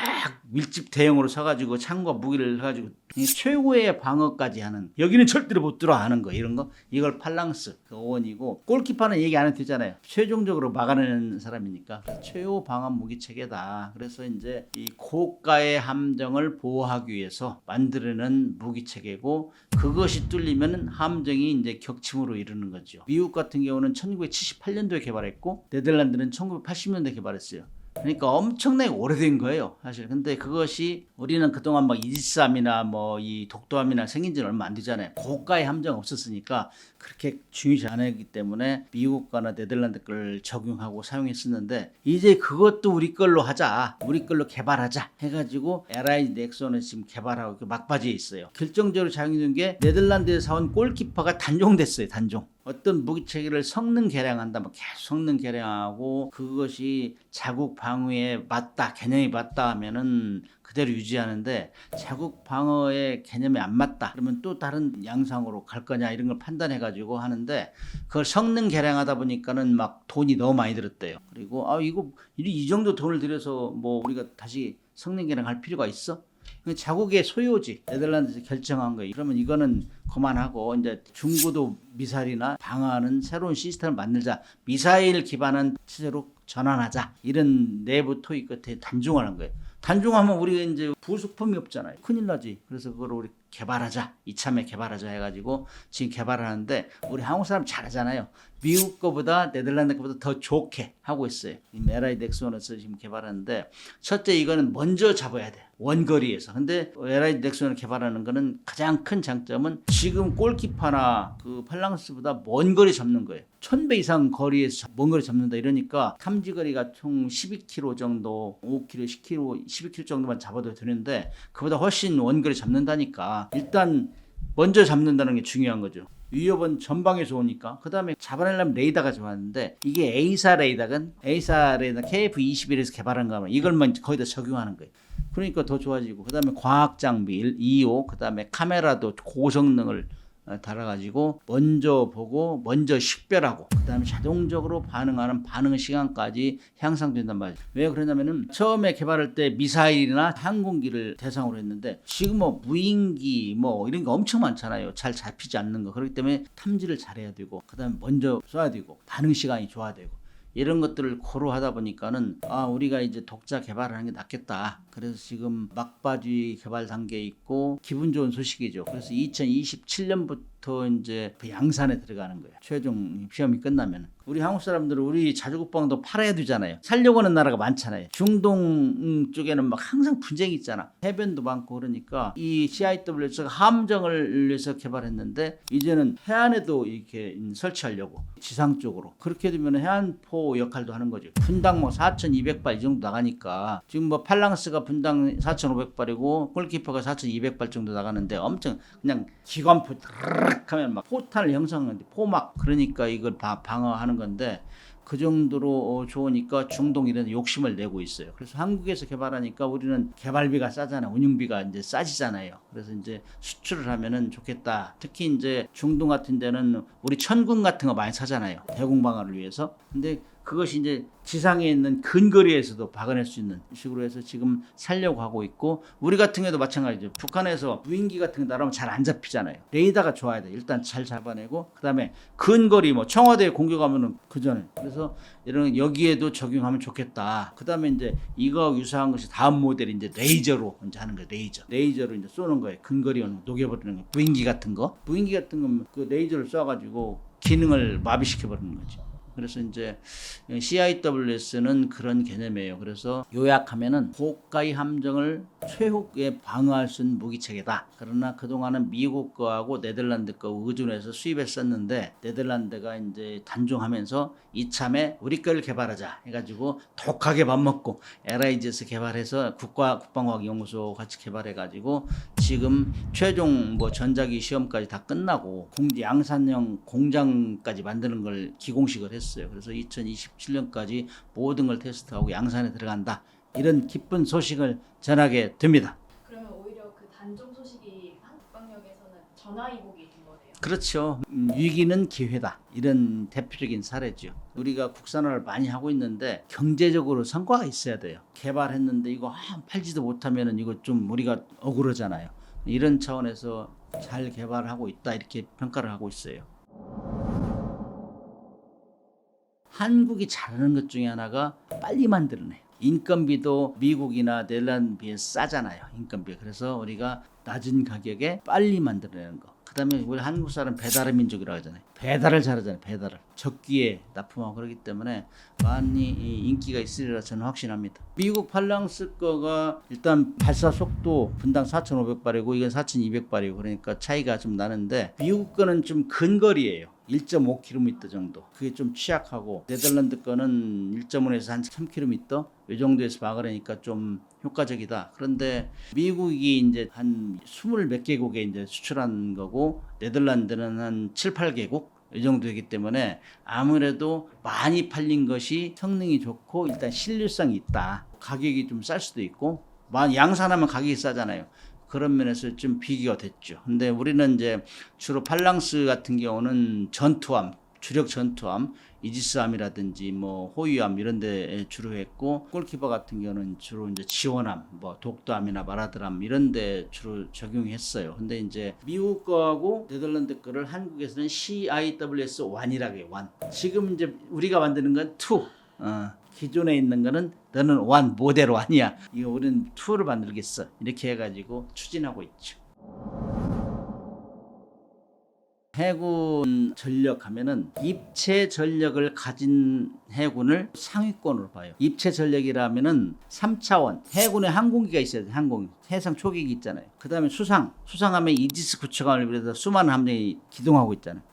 밀집 대형으로 서가지고 창과 무기를 해가지고 최고의 방어까지 하는 여기는 절대로 못 들어 하는 거 이런 거 이걸 팔랑스 그 어원이고 골키퍼는 얘기 안 해도 되잖아요. 최종적으로 막아내는 사람이니까 최후 방어 무기 체계다. 그래서 이제 이 고가의 함정을 보호하기 위해서 만들어낸 무기 체계고 그것이 뚫리면 함정이 이제 격침으로 이르는 거죠. 미국 같은 경우는 1978년도에 개발했고 네덜란드는 1980년도에 개발했어요. 그러니까 엄청나게 오래된 거예요, 사실. 근데 그것이 우리는 그동안 막 이지스함이나 뭐 이 독도함이나 생긴 지는 얼마 안 되잖아요. 고가의 함정 없었으니까 그렇게 중요시 안 하기 때문에 미국과나 네덜란드 걸 적용하고 사용했었는데 이제 그것도 우리 걸로 하자. 우리 걸로 개발하자 해가지고 LIG 넥슨을 지금 개발하고 막바지에 있어요. 결정적으로 작용된 게 네덜란드에서 사온 골키퍼가 단종됐어요, 단종. 어떤 무기 체계를 성능 개량한다, 뭐 계속 성능 개량하고 그것이 자국 방어에 맞다, 개념이 맞다 하면은 그대로 유지하는데 자국 방어의 개념이 안 맞다 그러면 또 다른 양상으로 갈 거냐 이런 걸 판단해 가지고 하는데 그걸 성능 개량하다 보니까는 막 돈이 너무 많이 들었대요. 그리고 이거 이 정도 돈을 들여서 뭐 우리가 다시 성능 개량할 필요가 있어? 자국의 소유지 네덜란드에서 결정한 거예요. 그러면 이거는 그만하고 이제 중고도 미사일이나 방어하는 새로운 시스템을 만들자. 미사일 기반한 체제로 전환하자. 이런 내부 토의 끝에 단종을 한 거예요. 단종하면 우리가 이제 부속품이 없잖아요. 큰일 나지. 그래서 그걸 우리 개발하자. 이참에 개발하자 해가지고 지금 개발하는데 우리 한국 사람 잘하잖아요. 미국 거보다 네덜란드 거보다 더 좋게 하고 있어요. LI 넥슨에서 지금 개발하는데 첫째 이거는 먼저 잡아야 돼. 원거리에서. 근데 LI 넥슨을 개발하는 거는 가장 큰 장점은 지금 골키퍼나 그 팔랑스보다 먼 거리 잡는 거예요. 1000배 이상 거리에서 먼 거리 잡는다 이러니까 탐지거리가 총 12km 정도, 5km, 10km, 12km 정도만 잡아도 되는데 그보다 훨씬 원거리 잡는다니까 일단 먼저 잡는다는 게 중요한 거죠. 위협은 전방에서 오니까 그 다음에 잡아내려면 레이더가 좋았는데 이게 A사 레이더건 A사 레이더 KF-21에서 개발한 거면 이걸만 거기다 적용하는 거예요. 그러니까 더 좋아지고 그 다음에 과학 장비 2호 그 다음에 카메라도 고성능을 달아가지고 먼저 보고 먼저 식별하고 그 다음에 자동적으로 반응하는 반응 시간까지 향상된단 말이에요. 왜 그러냐면은 처음에 개발할 때 미사일이나 항공기를 대상으로 했는데 지금 뭐 무인기 뭐 이런 거 엄청 많잖아요. 잘 잡히지 않는 거. 그렇기 때문에 탐지를 잘해야 되고 그 다음에 먼저 쏴야 되고 반응 시간이 좋아야 되고 이런 것들을 고려하다 보니까는 우리가 이제 독자 개발을 하는 게 낫겠다. 그래서 지금 막바지 개발 단계에 있고 기분 좋은 소식이죠. 그래서 2027년부터 이제 그 양산에 들어가는 거예요. 최종 시험이 끝나면. 우리 한국 사람들은 우리 자주국방도 팔아야 되잖아요. 살려고 하는 나라가 많잖아요. 중동 쪽에는 막 항상 분쟁이 있잖아. 해변도 많고 그러니까 이 CIWS가 함정을 위해서 개발했는데 이제는 해안에도 이렇게 설치하려고 지상 쪽으로 그렇게 되면 해안포 역할도 하는 거죠. 분당 뭐 4,200발 이 정도 나가니까 지금 뭐 팔랑스가 분당 4,500발이고 골키퍼가 4,200발 정도 나가는데 엄청 그냥 기관포 드르륵 하면 막 포탄을 형성하는데 포막 그러니까 이걸 다 방어하는 건데 그 정도로 좋으니까 중동 이런 욕심을 내고 있어요. 그래서 한국에서 개발하니까 우리는 개발비가 싸잖아. 운영비가 이제 싸지잖아요. 그래서 이제 수출을 하면은 좋겠다. 특히 이제 중동 같은 데는 우리 천군 같은 거 많이 사잖아요. 대공 방어를 위해서. 근데 그것이 이제 지상에 있는 근거리에서도 박아낼 수 있는 식으로 해서 지금 살려고 하고 있고 우리 같은 경우도 마찬가지죠. 북한에서 무인기 같은 거 날아오면 잘 안 잡히잖아요. 레이더가 좋아야 돼. 일단 잘 잡아내고 그다음에 근거리 뭐 청와대에 공격하면은 그전에 그래서 이런 여기에도 적용하면 좋겠다. 그다음에 이제 이거 유사한 것이 다음 모델이 이제 레이저로 이제 하는 거예요. 레이저로 이제 쏘는 거예요. 근거리 녹여버리는 거. 무인기 같은 거 건 그 레이저를 쏴가지고 기능을 마비시켜 버리는 거죠. 그래서 이제 CIWS는 그런 개념이에요. 그래서 요약하면은 고가의 함정을 최후에 방어할 수 있는 무기체계다. 그러나 그동안은 미국 거하고 네덜란드 거 의존해서 수입했었는데 네덜란드가 이제 단종하면서 이참에 우리 거를 개발하자 해가지고 독하게 밥먹고 LIG에서 개발해서 국방과학연구소 같이 개발해가지고 지금 최종 뭐 전자기 시험까지 다 끝나고 양산형 공장까지 만드는 걸 기공식을 했어요. 그래서 2027년까지 모든 걸 테스트하고 양산에 들어간다. 이런 기쁜 소식을 전하게 됩니다. 그러면 오히려 그 단종 소식이 한국 방역에서는 전화위복이 된 거네요. 그렇죠. 위기는 기회다. 이런 대표적인 사례죠. 우리가 국산화를 많이 하고 있는데 경제적으로 성과가 있어야 돼요. 개발했는데 이거 팔지도 못하면 이거 좀 우리가 억울하잖아요. 이런 차원에서 잘 개발하고 있다 이렇게 평가를 하고 있어요. 한국이 잘하는 것 중에 하나가 빨리 만들어내요. 인건비도 미국이나 네덜란드에 비해 싸잖아요. 인건비. 그래서 우리가 낮은 가격에 빨리 만들어내는 거. 그 다음에 우리 한국 사람 배달의 민족이라고 하잖아요. 배달을 잘하잖아요. 배달을. 적기에 납품하고 그러기 때문에 많이 인기가 있으리라 저는 확신합니다. 미국 팔랑스 거가 일단 발사 속도 분당 4,500발이고 이건 4,200발이고 그러니까 차이가 좀 나는데 미국 거는 좀 근거리예요. 1.5km 정도. 그게 좀 취약하고 네덜란드 거는 1.5에서 한 3km 이 정도에서 막으려니까 좀 효과적이다. 그런데 미국이 이제 한 20몇 개국에 이제 수출한 거고 네덜란드는 한 7, 8개국 이 정도 되기 때문에 아무래도 많이 팔린 것이 성능이 좋고 일단 신뢰성이 있다. 가격이 좀 쌀 수도 있고 양산하면 가격이 싸잖아요. 그런 면에서 좀 비교가 됐죠. 근데 우리는 이제 주로 팔랑스 같은 경우는 전투함, 주력 전투함, 이지스함이라든지 뭐 호위함 이런 데 주로 했고, 골키퍼 같은 경우는 주로 이제 지원함, 뭐 독도함이나 마라드함 이런 데 주로 적용했어요. 근데 이제 미국 거하고 네덜란드 거를 한국에서는 CIWS1이라고 해요. 1. 지금 이제 우리가 만드는 건 2. 기존에 있는 거는 너는 1 모델 1이야. 이거 우리는 2를 만들겠어. 이렇게 해가지고 추진하고 있죠. 해군 전력 하면은 입체 전력을 가진 해군을 상위권으로 봐요. 입체 전력이라면은 3차원 해군에 항공기가 있어야 돼. 항공 해상 초계기 있잖아요. 그 다음에 수상하면 이지스 구축함을 비롯해서 수많은 함정이 기동하고 있잖아요.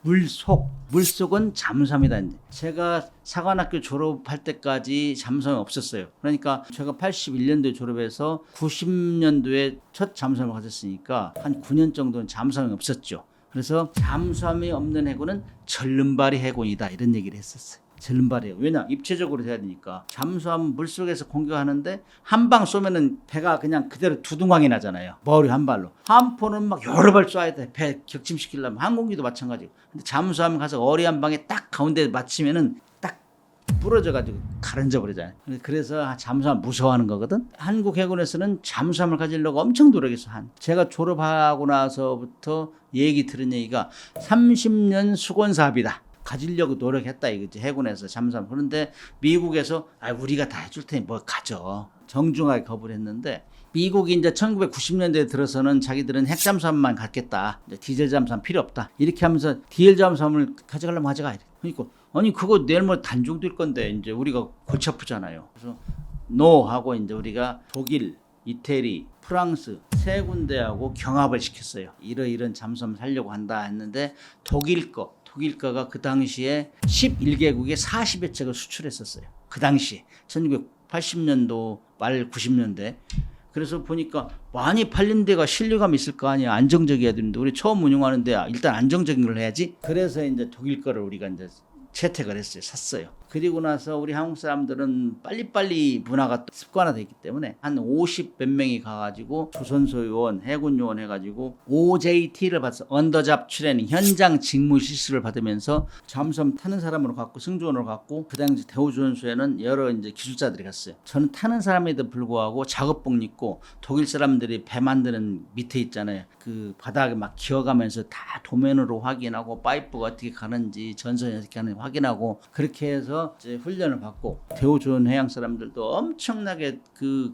물속은 잠수함이다. 이제 제가 사관학교 졸업할 때까지 잠수함이 없었어요. 그러니까 제가 81년도에 졸업해서 90년도에 첫 잠수함을 가졌으니까 한 9년 정도는 잠수함이 없었죠. 그래서 잠수함이 없는 해군은 절름발이 해군이다 이런 얘기를 했었어요. 절름발이 해군. 왜냐? 입체적으로 돼야 되니까. 잠수함 물속에서 공격하는데 한 방 쏘면은 배가 그냥 그대로 두둥강이 나잖아요. 머리 한 발로. 함포는 막 여러 발 쏴야 돼. 배 격침시키려면. 항공기도 마찬가지고. 근데 잠수함 가서 어리 한 방에 딱 가운데 맞추면은 딱 부러져가지고 가른져 버리잖아요. 그래서 잠수함 무서워하는 거거든. 한국 해군에서는 잠수함을 가지려고 엄청 노력했어. 제가 졸업하고 나서부터 얘기 들은 얘기가 30년 수건 사업이다. 가지려고 노력했다 이거지. 해군에서 잠수함. 그런데 미국에서 우리가 다 해줄 테니 뭐 가져. 정중하게 거부를 했는데, 미국이 이제 1990년대에 들어서는 자기들은 핵잠수함만 갖겠다. 디젤 잠수함 필요 없다. 이렇게 하면서 디젤 잠수함을 가져가려면 가져가. 그러니까 아니 그거 내일 뭐 단종될 건데 이제 우리가 골치 아프잖아요. 그래서 노 하고 이제 우리가 독일, 이태리, 프랑스 세 군데하고 경합을 시켰어요. 이런 잠수함 살려고 한다 했는데 독일 거가 그 당시에 11개국에 40여 척을 수출했었어요. 그 당시에 1980년도 말 90년대. 그래서 보니까 많이 팔린 데가 신뢰감 있을 거 아니야. 안정적이어야 되는데 우리 처음 운영하는데 일단 안정적인 걸 해야지. 그래서 이제 독일 거를 우리가 이제 채택을 했어요. 샀어요. 그리고 나서 우리 한국 사람들은 빨리빨리 문화가 또 습관화되어 있기 때문에 한 50 몇 명이 가가지고 조선소 요원, 해군 요원 해가지고 OJT를 받아서 언더잡 트레이닝 현장 직무 실습을 받으면서 잠수함 타는 사람으로 갔고 승조원으로 갔고, 그 당시 대우조선소에는 여러 이제 기술자들이 갔어요. 저는 타는 사람에도 불구하고 작업복 입고 독일 사람들이 배 만드는 밑에 있잖아요. 그 바닥에 막 기어가면서 다 도면으로 확인하고 파이프가 어떻게 가는지 전선이 어떻게 하는지 확인하고, 그렇게 해서 이제 훈련을 받고 대우조선 해양 사람들도 엄청나게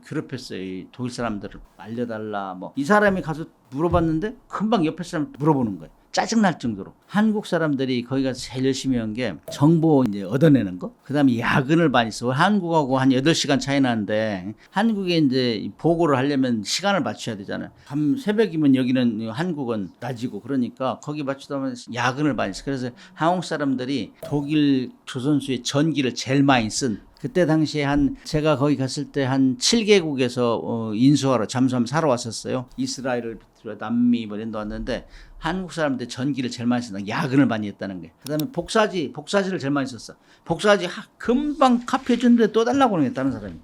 괴롭혔어요. 이 독일 사람들을 알려달라 뭐. 이 사람이 가서 물어봤는데 금방 옆에 사람 물어보는 거예요. 짜증날 정도로. 한국 사람들이 거기 가서 제일 열심히 한 게 정보 이제 얻어내는 거. 그 다음에 야근을 많이 써. 한국하고 한 8시간 차이 나는데 한국에 이제 보고를 하려면 시간을 맞춰야 되잖아요. 새벽이면 여기는 한국은 낮이고, 그러니까 거기 맞추다 보면 야근을 많이 써. 그래서 한국 사람들이 독일 조선소의 전기를 제일 많이 쓴, 그때 당시에 제가 거기 갔을 때 한 7개국에서 인수하러 잠수함 사러 왔었어요. 이스라엘을 비롯해 남미 뭐 이런 데 왔는데 한국 사람들 전기를 제일 많이 쓴다. 야근을 많이 했다는 게. 그 다음에 복사지를 제일 많이 썼어. 복사지 금방 카피해주는데 또 달라고 그러는 게 다른 사람이.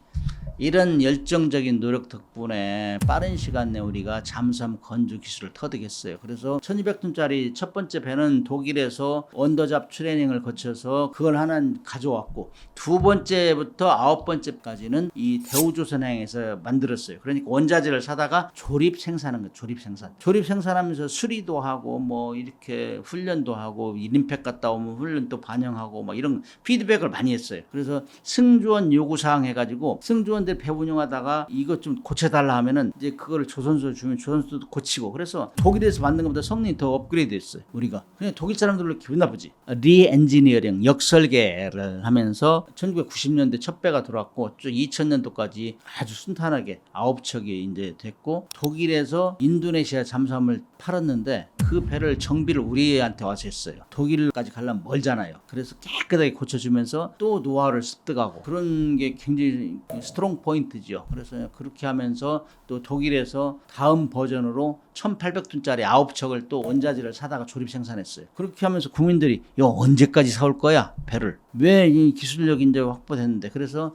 이런 열정적인 노력 덕분에 빠른 시간 내에 우리가 잠수함 건조 기술을 터득했어요. 그래서 1200톤짜리 첫 번째 배는 독일에서 언더잡 트레이닝을 거쳐서 그걸 하나 가져왔고, 두 번째부터 9번째까지는 이 대우조선해양에서 만들었어요. 그러니까 원자재를 사다가 조립 생산하는 거예요. 조립 생산하면서 수리도 하고 뭐 이렇게 훈련도 하고, 이림팩 갔다 오면 훈련 또 반영하고 막 이런 피드백을 많이 했어요. 그래서 승조원 요구사항 해가지고 승조원들 배 운영하다가 이것 좀 고쳐달라 하면은 이제 그거를 조선소 주면 조선소도 고치고, 그래서 독일에서 만든 것보다 성능이 더 업그레이드 됐어요. 우리가 그냥 독일 사람들로 기분 나쁘지. 리엔지니어링 역설계를 하면서 1990년대 첫 배가 들어왔고 쭉 2000년도까지 아주 순탄하게 9척이 이제 됐고, 독일에서 인도네시아 잠수함을 팔았는데 그 배를 정비를 우리한테 와서 했어요. 독일까지 가려면 멀잖아요. 그래서 깨끗하게 고쳐주면서 또 노하우를 습득하고, 그런 게 굉장히 스트롱 포인트죠. 그래서 그렇게 하면서 또 독일에서 다음 버전으로 1800톤짜리 9척을 또 원자재를 사다가 조립 생산했어요. 그렇게 하면서 국민들이 야 언제까지 사올 거야 배를. 왜 이 기술력이 이제 확보됐는데 그래서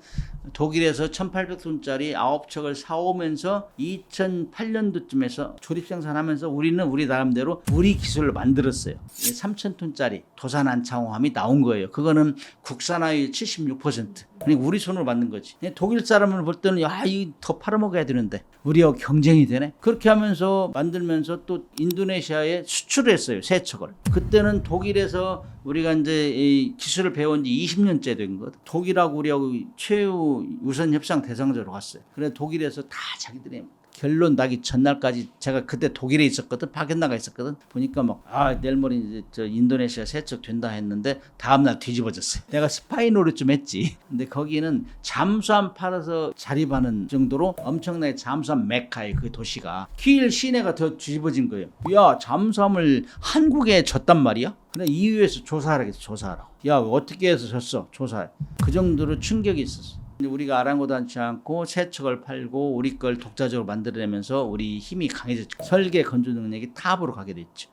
독일에서 1800톤짜리 9척을 사오면서 2008년도쯤에서 조립 생산하면서 우리는 우리 나름대로 우리 기술을 만들었어요. 3000톤짜리 도산 안창호함이 나온 거예요. 그거는 국산화율 76%. 그러니까 우리 손으로 만든 거지. 독일 사람을 볼 때는 야, 이 더 팔아먹어야 되는데 우리하고 경쟁이 되네. 그렇게 하면서 만들면서 또 인도네시아에 수출을 했어요. 세 척을. 그때는 독일에서 우리가 이제 이 기술을 배운 지 20년째 된 거거든. 독일하고 우리하고 최후 우선 협상 대상자로 갔어요. 그래서 독일에서 다 자기들이 결론 나기 전날까지 제가 그때 독일에 있었거든. 파견 나가 있었거든. 보니까 막 내일 모레 이제 저 인도네시아 세척 된다 했는데 다음날 뒤집어졌어요. 내가 스파이 노릇 좀 했지. 근데 거기는 잠수함 팔아서 자립하는 정도로 엄청나게 잠수함 메카에 그 도시가 키일 시내가 더 뒤집어진 거예요. 야 잠수함을 한국에 줬단 말이야? 근데 EU에서 조사하라겠어. 조사하라고. 야 어떻게 해서 줬어? 조사해. 그 정도로 충격이 있었어. 우리가 아랑곳하지 않고 새 척을 팔고 우리 걸 독자적으로 만들어내면서 우리 힘이 강해졌죠. 설계 건조 능력이 탑으로 가게 됐죠.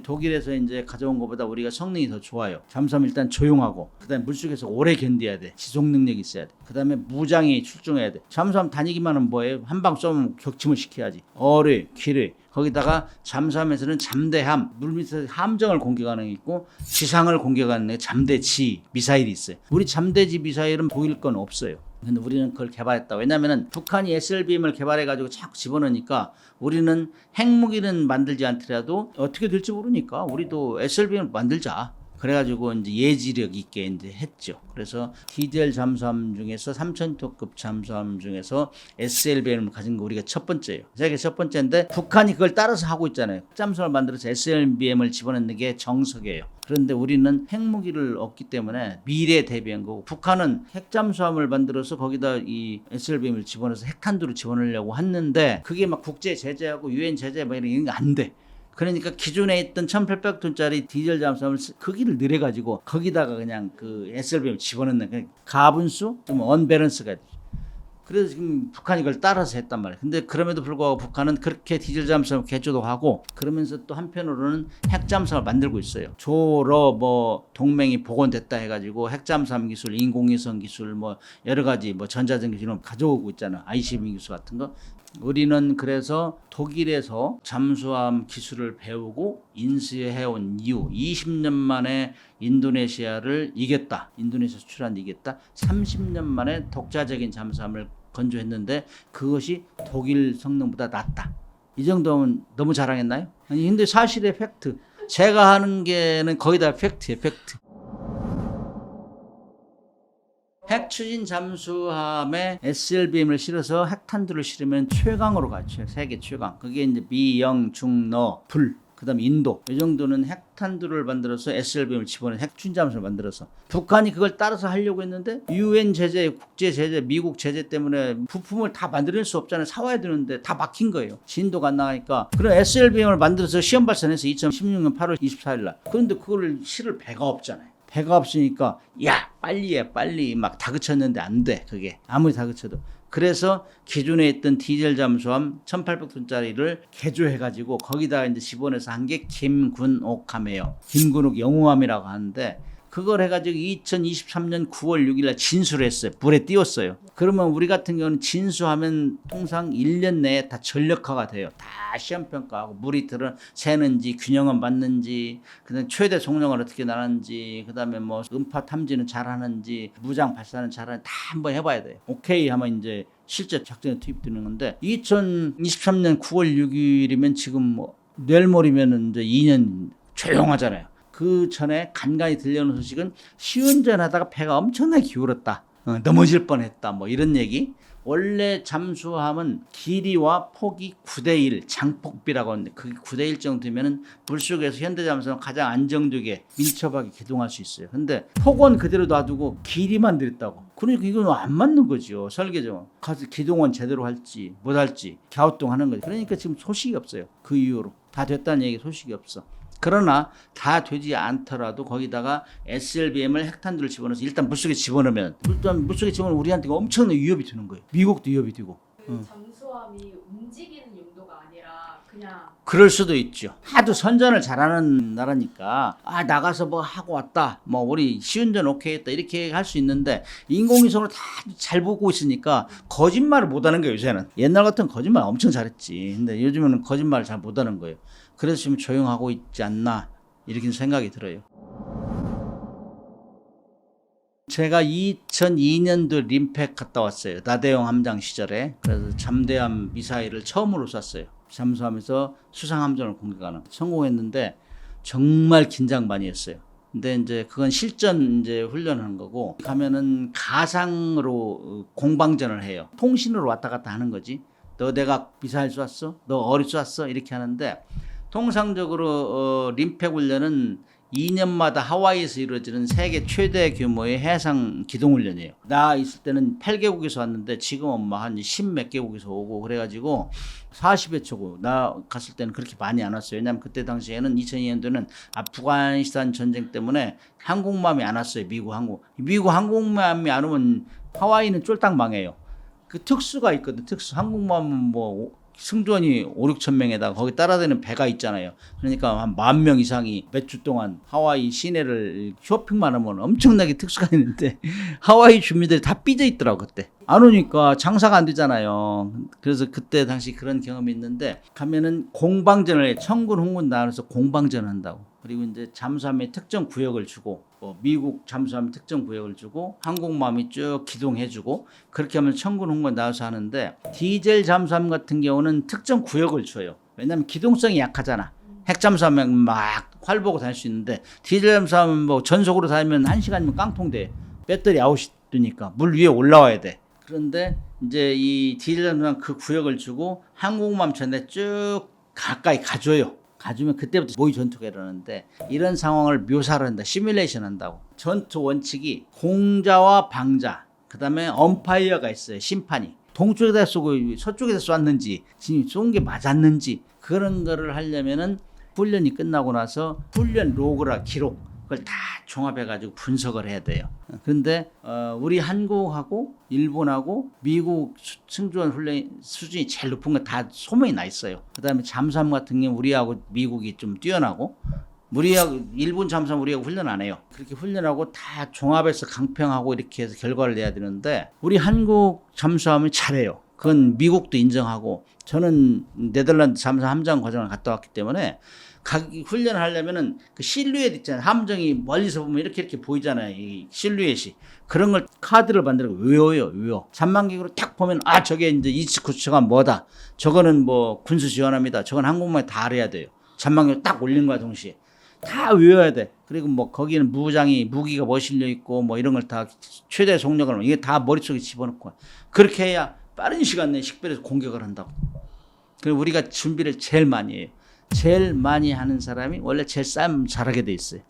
독일에서 이제 가져온 것보다 우리가 성능이 더 좋아요. 잠수함 일단 조용하고 그다음에 물속에서 오래 견뎌야 돼. 지속 능력이 있어야 돼. 그다음에 무장이 출중해야 돼. 잠수함 다니기만 하면 뭐예요? 한 방 쏘면 격침을 시켜야지. 어뢰, 기뢰. 거기다가 잠수함에서는 잠대함, 물 밑에서 함정을 공격하는 게 있고 지상을 공격하는 게 잠대지 미사일이 있어요. 우리 잠대지 미사일은 독일 건 없어요. 근데 우리는 그걸 개발했다. 왜냐면은 북한이 SLBM을 개발해가지고 자꾸 집어넣으니까 우리는 핵무기는 만들지 않더라도 어떻게 될지 모르니까 우리도 SLBM을 만들자. 그래가지고 이제 예지력 있게 이제 했죠. 그래서 디젤 잠수함 중에서 3000톤급 잠수함 중에서 SLBM을 가진 거 우리가 첫 번째예요. 세계 첫 번째인데 북한이 그걸 따라서 하고 있잖아요. 잠수함을 만들어서 SLBM을 집어넣는 게 정석이에요. 그런데 우리는 핵무기를 얻기 때문에 미래에 대비한 거고 북한은 핵잠수함을 만들어서 거기다 이 SLBM을 집어넣어서 핵탄두를 집어넣으려고 했는데 그게 막 국제 제재하고 UN 제재 뭐 이런 게 안 돼. 그러니까 기존에 있던 1800톤짜리 디젤 잠수함을 크기를 늘려가지고 거기다가 그냥 그 SLBM 집어넣는 그냥 가분수 좀 언밸런스가 되죠. 그래서 지금 북한이 그걸 따라서 했단 말이에요. 근데 그럼에도 불구하고 북한은 그렇게 디젤 잠수함 개조도 하고 그러면서 또 한편으로는 핵 잠수함을 만들고 있어요. 조러 뭐 동맹이 복원됐다 해가지고 핵 잠수함 기술, 인공위성 기술 뭐 여러 가지 뭐 전자전 기술을 가져오고 있잖아. ICBM 기술 같은 거. 우리는 그래서 독일에서 잠수함 기술을 배우고 인수해온 이후 20년 만에 인도네시아를 이겼다. 인도네시아 수출한 이겼다. 30년 만에 독자적인 잠수함을 건조했는데 그것이 독일 성능보다 낫다. 이 정도면 너무 자랑했나요? 아니 근데 사실의 팩트. 제가 하는 게는 거의 다 팩트예요. 팩트. 핵 추진 잠수함에 SLBM을 실어서 핵탄두를 실으면 최강으로 가죠. 세계 최강. 그게 이제 미, 영, 중, 너, 불. 그다음 인도. 이 정도는 핵탄두를 만들어서 SLBM을 집어넣은 핵 추진 잠수함을 만들어서 북한이 그걸 따라서 하려고 했는데 UN 제재, 국제 제재, 미국 제재 때문에 부품을 다 만들어낼 수 없잖아요. 사와야 되는데 다 막힌 거예요. 진도가 안 나가니까. 그런 SLBM을 만들어서 시험 발사해서 2016년 8월 24일 날. 그런데 그걸 실을 배가 없잖아요. 배가 없으니까 야 빨리 해 빨리 막 다그쳤는데 안 돼. 그게 아무리 다그쳐도. 그래서 기존에 있던 디젤 잠수함 1800톤짜리를 개조해가지고 거기다 이제 집어넣어서 한 게 김군옥함이에요. 김군옥 영웅함이라고 하는데 그걸 해가지고 2023년 9월 6일날 진수를 했어요. 불에 띄웠어요. 그러면 우리 같은 경우는 진수하면 통상 1년 내에 다 전력화가 돼요. 다 시험평가하고 물이 새는지 균형은 맞는지 그다음에 최대 속력을 어떻게 나는지 그다음에 뭐 음파 탐지는 잘하는지 무장 발사는 잘하는지 다 한번 해봐야 돼요. 오케이 하면 이제 실제 작전에 투입되는 건데 2023년 9월 6일이면 지금 뭐 내일 모레면 이제 2년 조용하잖아요. 그 전에 간간히 들려오는 소식은 시운전하다가 배가 엄청나게 기울었다. 넘어질 뻔했다. 뭐 이런 얘기. 원래 잠수함은 길이와 폭이 9대1 장폭비라고 하는데 그게 9대1 정도면 물속에서 현대잠수함은 가장 안정되게 밀접하게 기동할 수 있어요. 근데 폭은 그대로 놔두고 길이만 늘었다고. 그러니까 이건 안 맞는 거죠. 설계적으로. 가서 기동은 제대로 할지 못할지 갸우뚱하는 거죠. 그러니까 지금 소식이 없어요. 그 이후로. 다 됐다는 얘기 소식이 없어. 그러나 다 되지 않더라도 거기다가 SLBM을 핵탄두를 집어넣어서 일단 물속에 집어넣으면 일단 물속에 집어넣으면 우리한테 엄청난 위협이 되는 거예요. 미국도 위협이 되고. 그 잠수함이 움직이는 용도가 아니라 그냥 그럴 수도 있죠. 하도 선전을 잘하는 나라니까 나가서 뭐 하고 왔다. 뭐 우리 시운전 오케이 했다. 이렇게 할 수 있는데 인공위성으로 다 잘 보고 있으니까 거짓말을 못하는 거예요. 요새는. 옛날 같은 거짓말 엄청 잘했지. 근데 요즘에는 거짓말을 잘 못하는 거예요. 그래서 지금 조용하고 있지 않나 이렇게 생각이 들어요. 제가 2002년도 림팩 갔다 왔어요. 나대용 함장 시절에. 그래서 잠대함 미사일을 처음으로 쐈어요. 잠수함에서 수상함정을 공격하는. 성공했는데 정말 긴장 많이 했어요. 근데 이제 그건 실전 이제 훈련하는 거고, 가면은 가상으로 공방전을 해요. 통신으로 왔다 갔다 하는 거지. 너 내가 미사일 쐈어? 너 어리 쐈어? 이렇게 하는데, 통상적으로 림팩 훈련은 2년마다 하와이에서 이루어지는 세계 최대 규모의 해상 기동훈련이에요. 나 있을 때는 8개국에서 왔는데 지금은 뭐 한 10몇 개국에서 오고 그래가지고 40여 초고, 나 갔을 때는 그렇게 많이 안 왔어요. 왜냐하면 그때 당시에는 2002년도는 아프가니스탄 전쟁 때문에 항공모함이 안 왔어요. 미국 항공모함이 안 오면 하와이는 쫄딱 망해요. 그 특수가 있거든. 특수 항공모함은 뭐 승조원이 5, 6천 명에다가 거기 따라다니는 배가 있잖아요. 그러니까 한 10,000명 이상이 몇 주 동안 하와이 시내를 쇼핑만 하면 엄청나게 특수가 있는데 하와이 주민들이 다 삐져 있더라고. 그때 안 오니까 장사가 안 되잖아요. 그래서 그때 당시 그런 경험이 있는데, 가면은 공방전을 해. 청군 홍군 나눠서 공방전을 한다고. 그리고 이제 잠수함에 특정 구역을 주고, 미국 잠수함에 특정 구역을 주고 항공모함이 쭉 기동해주고, 그렇게 하면 청군 홍군 나눠서 하는데, 디젤 잠수함 같은 경우는 특정 구역을 줘요. 왜냐하면 기동성이 약하잖아. 핵 잠수함은 막 활보고 다닐 수 있는데, 디젤 잠수함은 뭐 전속으로 다니면 1시간이면 깡통돼. 배터리 아웃이 되니까 물 위에 올라와야 돼. 그런데 이제 이 디젤 잠수함 그 구역을 주고 항공모함 전에 쭉 가까이 가줘요. 가주면 그때부터 모의 전투가 일어나는데, 이런 상황을 묘사를 한다. 시뮬레이션 한다고. 전투 원칙이 공자와 방자, 그 다음에 엄파이어가 있어요. 심판이. 동쪽에다 쏘고 서쪽에다 쐈는지, 지금 쏜 게 맞았는지, 그런 거를 하려면은 훈련이 끝나고 나서 훈련 로그라 기록, 그걸 다 종합해가지고 분석을 해야 돼요. 그런데 우리 한국하고 일본하고 미국 승조원 훈련 수준이 제일 높은 건 다 소문이 나 있어요. 그 다음에 잠수함 같은 경우 우리하고 미국이 좀 뛰어나고, 우리하고 일본 잠수함 우리하고 훈련 안 해요. 그렇게 훈련하고 다 종합해서 강평하고 이렇게 해서 결과를 내야 되는데, 우리 한국 잠수함이 잘해요. 그건 미국도 인정하고, 저는 네덜란드 잠수함 함장 과정을 갔다 왔기 때문에 훈련을 하려면은 그 실루엣 있잖아요. 함정이 멀리서 보면 이렇게 보이잖아요. 이 실루엣이. 그런 걸 카드를 만들고 외워요. 잠만객으로 딱 보면 저게 이제 이츠쿠츠가 뭐다. 저거는 뭐 군수 지원합니다. 저건 항공모에 다 알아야 돼요. 잠만객으로 딱 올리는 거와 동시에. 다 외워야 돼. 그리고 뭐 거기는 무기가 뭐 실려 있고 뭐 이런 걸 다 최대 속력을 이게 다 머릿속에 집어넣고, 그렇게 해야 빠른 시간 내에 식별해서 공격을 한다고. 그리고 우리가 준비를 제일 많이 해요. 제일 많이 하는 사람이 원래 제일 싸움 잘하게 돼 있어요.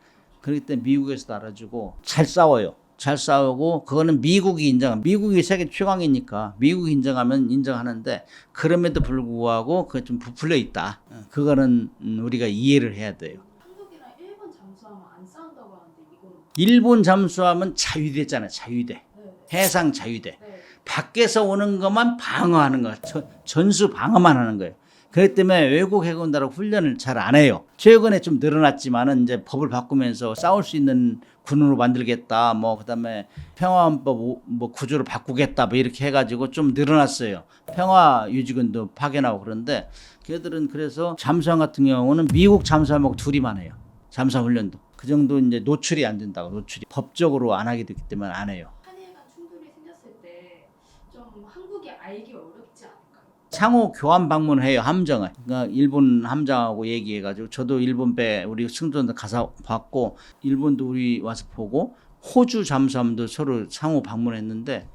그렇기 때문에 미국에서도 알아주고 잘 싸워요. 잘 싸우고, 그거는 미국이 세계 최강이니까 미국이 인정하면 인정하는데, 그럼에도 불구하고 그게 좀 부풀려 있다. 그거는 우리가 이해를 해야 돼요. 한국이랑 일본 잠수함은 안 싸운다고 하는데 이거는? 일본 잠수함은 자유대잖아요. 자유대. 네. 해상 자유대. 네. 밖에서 오는 것만 방어하는 거야. 전수 방어만 하는 거예요. 그렇기 때문에 외국 해군단하고 훈련을 잘 안 해요. 최근에 좀 늘어났지만은 이제 법을 바꾸면서 싸울 수 있는 군으로 만들겠다. 뭐 그다음에 평화헌법 뭐 구조를 바꾸겠다. 뭐 이렇게 해가지고 좀 늘어났어요. 평화 유지군도 파견하고. 그런데 걔들은 그래서 잠수함 같은 경우는 미국 잠수함하고 둘이만 해요. 잠수함 훈련도. 그 정도 이제 노출이 안 된다고. 노출이 법적으로 안 하게 됐기 때문에 안 해요. 한일 간 충돌이 생겼을 때 좀 한국이 알기 어렵지 않을까요? 상호 교환 방문을 해요. 함정을. 그러니까 일본 함장하고 얘기해가지고, 저도 일본 배 우리 승조원들 가서 봤고, 일본도 우리 와서 보고, 호주 잠수함도 서로 상호 방문했는데,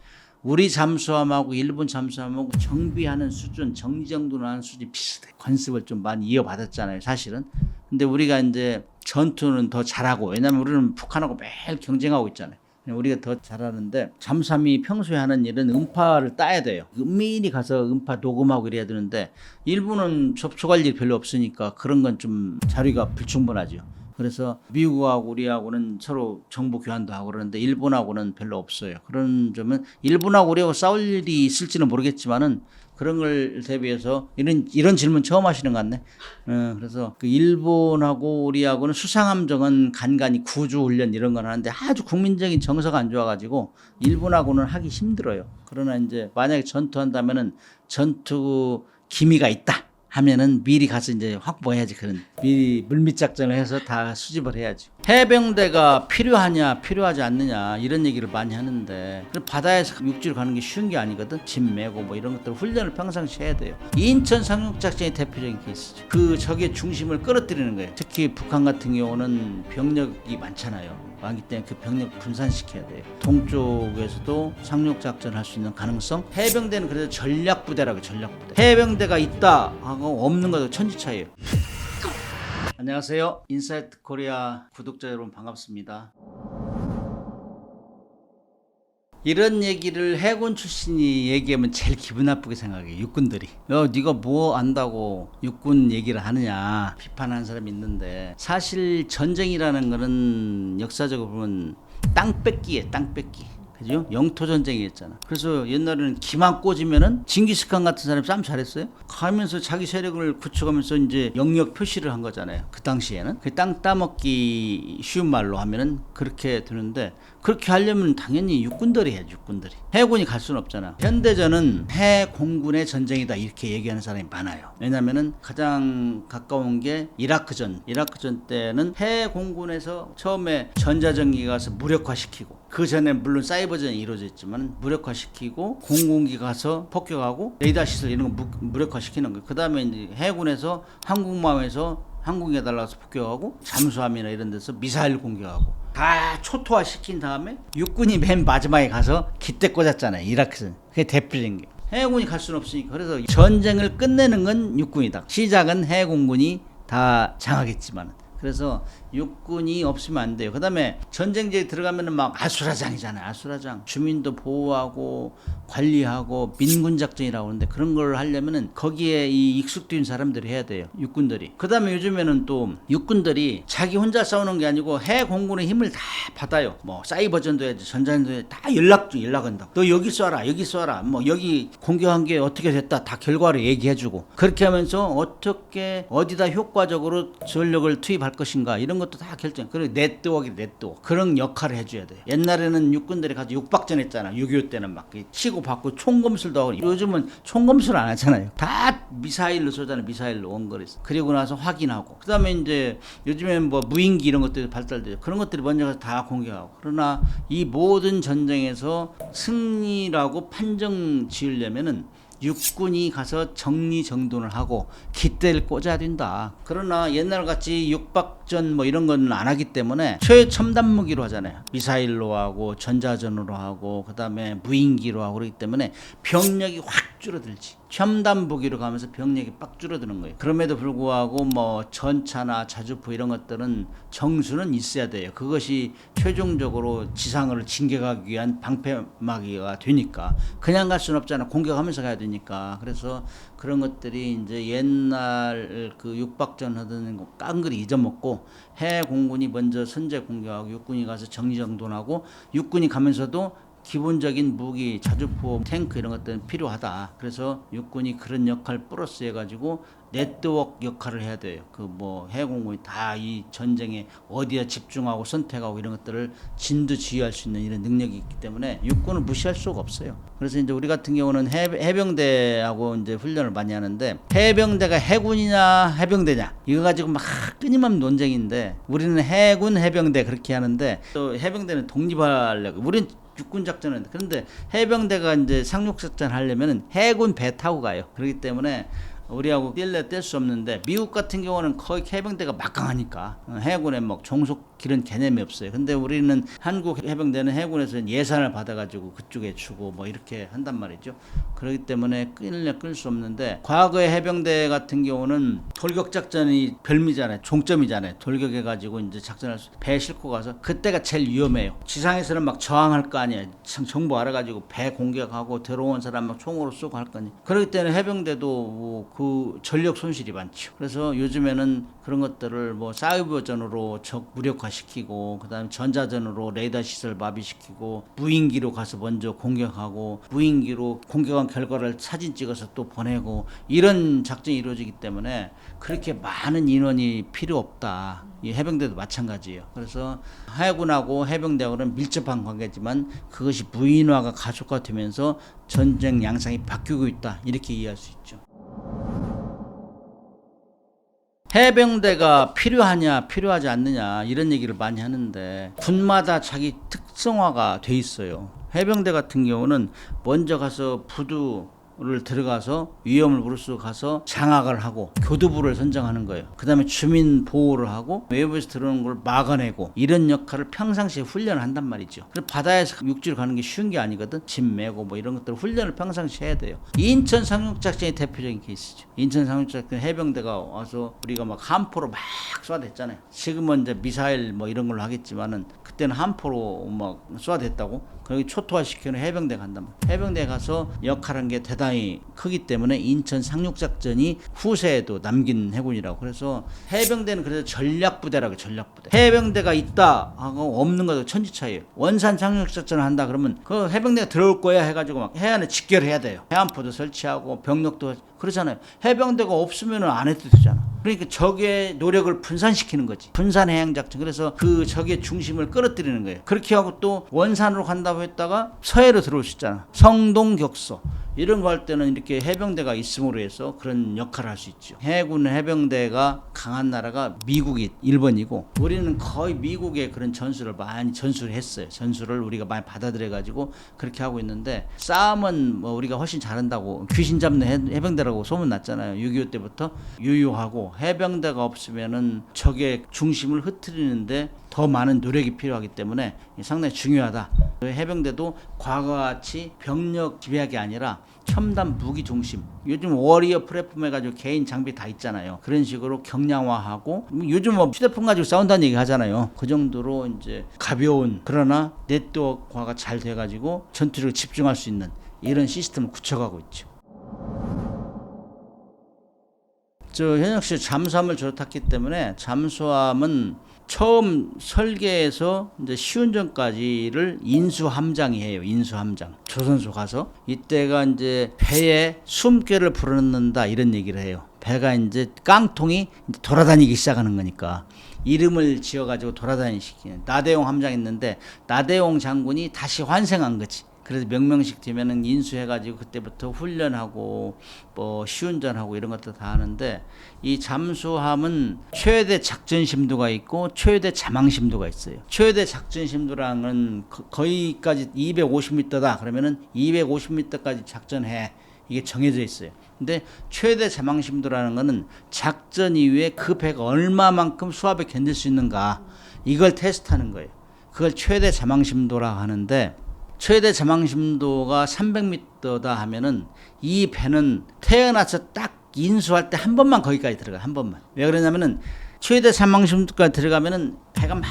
우리 잠수함하고 일본 잠수함하고 정비하는 수준, 정리정돈을 하는 수준이 비슷해. 관습을 좀 많이 이어받았잖아요, 사실은. 근데 우리가 이제 전투는 더 잘하고, 왜냐면 우리는 북한하고 매일 경쟁하고 있잖아요. 우리가 더 잘하는데, 잠수함이 평소에 하는 일은 음파를 따야 돼요. 은밀히 가서 음파 녹음하고 이래야 되는데, 일본은 접촉할 일이 별로 없으니까 그런 건 좀 자료가 불충분하죠. 그래서 미국하고 우리하고는 서로 정보 교환도 하고 그러는데 일본하고는 별로 없어요. 그런 점은 일본하고 우리하고 싸울 일이 있을지는 모르겠지만은 그런 걸 대비해서 이런 질문 처음 하시는 것 같네. 그래서 그 일본하고 우리하고는 수상함정은 간간히 구조훈련 이런 건 하는데 아주 국민적인 정서가 안 좋아가지고 일본하고는 하기 힘들어요. 그러나 이제 만약에 전투한다면은 전투 기미가 있다 하면은 미리 가서 이제 확보해야지. 그런 미리 물밑 작전을 해서 다 수집을 해야지. 해병대가 필요하냐 필요하지 않느냐 이런 얘기를 많이 하는데 바다에서 육지로 가는 게 쉬운 게 아니거든. 짐 메고 뭐 이런 것들 훈련을 평상시 해야 돼요. 인천 상륙작전이 대표적인 케이스죠. 그 적의 중심을 끌어들이는 거예요. 특히 북한 같은 경우는 병력이 많잖아요. 많기 때문에 그 병력 분산시켜야 돼요. 동쪽에서도 상륙작전을 할 수 있는 가능성. 해병대는 그래서 전략부대라고. 전략부대. 해병대가 있다 하고 없는 것도 천지차이에요. 안녕하세요. 인사이트 코리아 구독자 여러분 반갑습니다. 이런 얘기를 해군 출신이 얘기하면 제일 기분 나쁘게 생각해요. 육군들이. 네가 뭐 안다고 육군 얘기를 하느냐 비판하는 사람이 있는데, 사실 전쟁이라는 거는 역사적으로 보면 땅 뺏기에 땅 뺏기. 그죠? 영토 전쟁이었잖아. 그래서 옛날에는 기만 꽂으면은 징기스칸 같은 사람이 싸움 잘했어요. 가면서 자기 세력을 구축하면서 이제 영역 표시를 한 거잖아요. 그 당시에는 그 땅 따먹기 쉬운 말로 하면은 그렇게 되는데, 그렇게 하려면 당연히 육군들이 해야지. 육군들이. 해군이 갈 수는 없잖아. 현대전은 해공군의 전쟁이다 이렇게 얘기하는 사람이 많아요. 왜냐면은 가장 가까운 게 이라크전 때는 해공군에서 처음에 전자전기 가서 무력화시키고, 그 전에 물론 사이버전이 이루어졌지만 무력화시키고, 공군기 가서 폭격하고 레이더 시설 이런 거 무력화시키는 거예요. 그 다음에 이제 해군에서 항공모함에서 항공기에 달라서 폭격하고, 잠수함이나 이런 데서 미사일 공격하고 다 초토화 시킨 다음에 육군이 맨 마지막에 가서 깃대 꽂았잖아요. 이라크전. 그게 대표적인 게. 해군이 갈 수는 없으니까. 그래서 전쟁을 끝내는 건 육군이다. 시작은 해공군이 다 장하겠지만. 그래서 육군이 없으면 안 돼요. 그 다음에 전쟁지에 들어가면은 막 아수라장이잖아요. 아수라장. 주민도 보호하고 관리하고 민군작전이라고 하는데, 그런 걸 하려면은 거기에 이 익숙된 사람들이 해야 돼요. 육군들이. 그 다음에 요즘에는 또 육군들이 자기 혼자 싸우는 게 아니고 해공군의 힘을 다 받아요. 뭐 사이버전도 해야지, 전자전도 해야지, 다 연락한다고. 너 여기 쏴라, 여기 쏴라. 뭐 여기 공격한 게 어떻게 됐다. 다 결과를 얘기해주고. 그렇게 하면서 어떻게 어디다 효과적으로 전력을 투입할 것인가 이런 것도 다 결정. 그리고 네트워크 그런 역할을 해줘야 돼요. 옛날에는 육군들이 가서 육박전 했잖아. 6.25 때는 막 치고 받고 총검술도 하고. 요즘은 총검술 안 하잖아요. 다 미사일로 쏘잖아요. 미사일로 원거리에서. 그리고 나서 확인하고. 그 다음에 이제 요즘엔 뭐 무인기 이런 것들이 발달돼요. 그런 것들이 먼저 가서 다 공격하고. 그러나 이 모든 전쟁에서 승리라고 판정 지으려면은 육군이 가서 정리정돈을 하고 깃대를 꽂아야 된다. 그러나 옛날같이 육박전 뭐 이런 건 안 하기 때문에 최첨단 무기로 하잖아요. 미사일로 하고 전자전으로 하고 그 다음에 무인기로 하고 그러기 때문에 병력이 확 줄어들지. 첨단 무기로 가면서 병력이 빡 줄어드는 거예요. 그럼에도 불구하고 뭐 전차나 자주포 이런 것들은 정수는 있어야 돼요. 그것이 최종적으로 지상으로 진격하기 위한 방패막이가 되니까. 그냥 갈 수는 없잖아. 공격하면서 가야 되니까. 그래서 그런 것들이 이제 옛날 그 육박전 하던 거 깡그리 잊어먹고, 해공군이 먼저 선제 공격하고 육군이 가서 정리정돈하고, 육군이 가면서도 기본적인 무기, 자주포, 탱크 이런 것들은 필요하다. 그래서 육군이 그런 역할 플러스 해가지고 네트워크 역할을 해야 돼요. 그 뭐 해공군이 다 이 전쟁에 어디에 집중하고 선택하고 이런 것들을 진두지휘할 수 있는 이런 능력이 있기 때문에 육군을 무시할 수가 없어요. 그래서 이제 우리 같은 경우는 해병대하고 이제 훈련을 많이 하는데, 해병대가 해군이냐 해병대냐 이거 가지고 막 끊임없는 논쟁인데, 우리는 해군 해병대 그렇게 하는데, 또 해병대는 독립하려고. 우린 육군 작전은. 그런데 해병대가 이제 상륙작전 하려면은 해군 배 타고 가요. 그렇기 때문에 우리하고 뗄 수 없는데, 미국 같은 경우는 거의 해병대가 막강하니까 해군에 뭐 종속 기른 개념이 없어요. 근데 우리는 한국 해병대는 해군에서 예산을 받아가지고 그쪽에 주고 뭐 이렇게 한단 말이죠. 그렇기 때문에 끌 수 없는데, 과거의 해병대 같은 경우는 돌격작전이 별미잖아요. 종점이잖아요. 돌격해가지고 이제 작전할 수, 배 싣고 가서, 그때가 제일 위험해요. 지상에서는 막 저항할 거 아니야. 정보 알아가지고 배 공격하고 들어온 사람 막 총으로 쏘고 할 거 아니야. 그렇기 때문에 해병대도 그 전력 손실이 많죠. 그래서 요즘에는 그런 것들을 뭐 사이버전으로 적 무력화시키고 그다음에 전자전으로 레이더 시설 마비시키고 무인기로 가서 먼저 공격하고 무인기로 공격한 결과를 사진 찍어서 또 보내고 이런 작전이 이루어지기 때문에 그렇게 많은 인원이 필요 없다. 이 해병대도 마찬가지예요. 그래서 해군하고 해병대하고는 밀접한 관계지만 그것이 무인화가 가속화되면서 전쟁 양상이 바뀌고 있다. 이렇게 이해할 수 있죠. 해병대가 필요하냐 필요하지 않느냐 이런 얘기를 많이 하는데 군마다 자기 특성화가 돼 있어요. 해병대 같은 경우는 먼저 가서 부두를 들어가서 위험을 무릅쓰고 가서 장악을 하고 교두부를 선정하는 거예요. 그 다음에 주민 보호를 하고 외부에서 들어오는 걸 막아내고 이런 역할을 평상시에 훈련을 한단 말이죠. 그래서 바다에서 육지로 가는 게 쉬운 게 아니거든. 짐 메고 뭐 이런 것들을 훈련을 평상시에 해야 돼요. 인천 상륙작전이 대표적인 케이스죠. 인천 상륙작전 해병대가 와서 우리가 막 함포로 막 쏴댔잖아요. 지금은 이제 미사일 뭐 이런 걸로 하겠지만은 그때는 함포로 막 쏴댔다고. 거기 초토화시키는 해병대 간단 말이에요. 해병대 가서 역할한 게 대단히 크기 때문에 인천 상륙작전이 후세에도 남긴 해군이라고. 그래서 해병대는 그래서 전략부대라고 전략부대. 해병대가 있다 하고 없는 것도 천지차이에요. 원산 상륙작전을 한다 그러면 그 해병대가 들어올 거야 해가지고 막 해안에 직결해야 돼요. 해안포도 설치하고 병력도 그렇잖아요. 해병대가 없으면 안 해도 되잖아. 그러니까 적의 노력을 분산시키는 거지. 분산해양작전. 그래서 그 적의 중심을 끌어들이는 거예요. 그렇게 하고 또 원산으로 간다고 했다가 서해로 들어올 수 있잖아. 성동, 격서. 이런 거 할 때는 이렇게 해병대가 있음으로 해서 그런 역할을 할 수 있죠. 해군 해병대가 강한 나라가 미국이 일본이고 우리는 거의 미국의 그런 전술을 많이 전술을 했어요. 전술을 우리가 많이 받아들여 가지고 그렇게 하고 있는데 싸움은 뭐 우리가 훨씬 잘한다고 귀신 잡는 해병대라고 소문 났잖아요. 6.25 때부터 유효하고 해병대가 없으면은 적의 중심을 흐트리는데 더 많은 노력이 필요하기 때문에 상당히 중요하다. 해병대도 과거같이 병력 지배하기 아니라 첨단 무기 중심. 요즘 워리어 플랫폼 해가지고 개인 장비 다 있잖아요. 그런 식으로 경량화하고 요즘 뭐 휴대폰 가지고 싸운다는 얘기 하잖아요. 그 정도로 이제 가벼운 그러나 네트워크화가 잘 돼가지고 전투력을 집중할 수 있는 이런 시스템을 구축하고 있죠. 저 현역 씨 잠수함을 졸업했기 때문에 잠수함은 처음 설계해서 이제 시운전까지를 인수함장이 해요. 인수함장. 조선소 가서 이때가 이제 배에 숨결을 불어넣는다 이런 얘기를 해요. 배가 이제 깡통이 이제 돌아다니기 시작하는 거니까 이름을 지어가지고 돌아다니시키는 나대용 함장 있는데 나대용 장군이 다시 환생한 거지. 그래서 명명식 되면은 인수해가지고 그때부터 훈련하고 뭐 시운전하고 이런 것도 다 하는데 이 잠수함은 최대 작전 심도가 있고 최대 자망 심도가 있어요. 최대 작전 심도라는 건 거기까지 250m다 그러면은 250m까지 작전해 이게 정해져 있어요. 근데 최대 자망 심도라는 거는 작전 이후에 그 배가 얼마만큼 수압에 견딜 수 있는가 이걸 테스트하는 거예요. 그걸 최대 자망 심도라고 하는데. 최대 자망 심도가 300m다 하면은 이 배는 태어나서 딱 인수할 때 한 번만 거기까지 들어가 한 번만. 왜 그러냐면은 최대 자망 심도까지 들어가면은 배가 막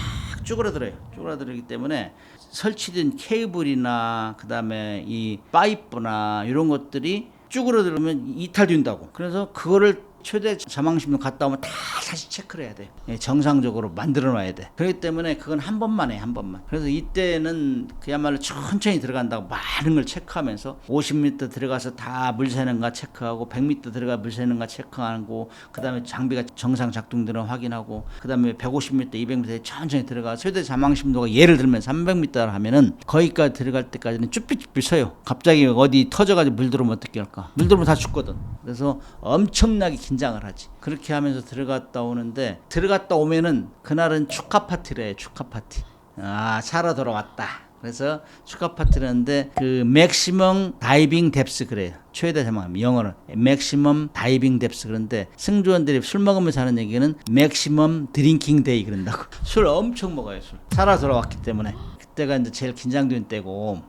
쭈그러들어요. 쭈그러들기 때문에 설치된 케이블이나 그다음에 이 파이프나 이런 것들이 쭈그러들면 이탈된다고. 그래서 그거를 최대 자망심도 갔다 오면 다 다시 체크를 해야 돼. 정상적으로 만들어 놔야 돼. 그렇기 때문에 그건 한 번만 해, 한 번만. 그래서 이때는 그야말로 천천히 들어간다고 많은 걸 체크하면서 50m 들어가서 다 물 새는가 체크하고 100m 들어가 물 새는가 체크하고 그 다음에 장비가 정상 작동되는 확인하고 그 다음에 150m, 200m 천천히 들어가 최대 자망심도가 예를 들면 300m를 하면은 거기까지 들어갈 때까지는 쭈삣쭈삣 서요. 갑자기 어디 터져가지고 물 들어오면 어떻게 할까? 물 들어오면 다 죽거든. 그래서 엄청나게 긴장을 하지. 그렇게 하면서 들어갔다 오는데 들어갔다 오면은 그날은 축하 파티래. 축하 파티. 아 살아 돌아왔다. 그래서 축하 파티를 하는데 그 맥시멈 다이빙 뎁스 그래요. 최대 자망 영어로 맥시멈 다이빙 뎁스 그런데 승조원들이 술 먹으면서 하는 얘기는 맥시멈 드링킹 데이 그런다고. 술 엄청 먹어요. 술. 살아 돌아왔기 때문에. 그때가 이제 제일 긴장된 때고.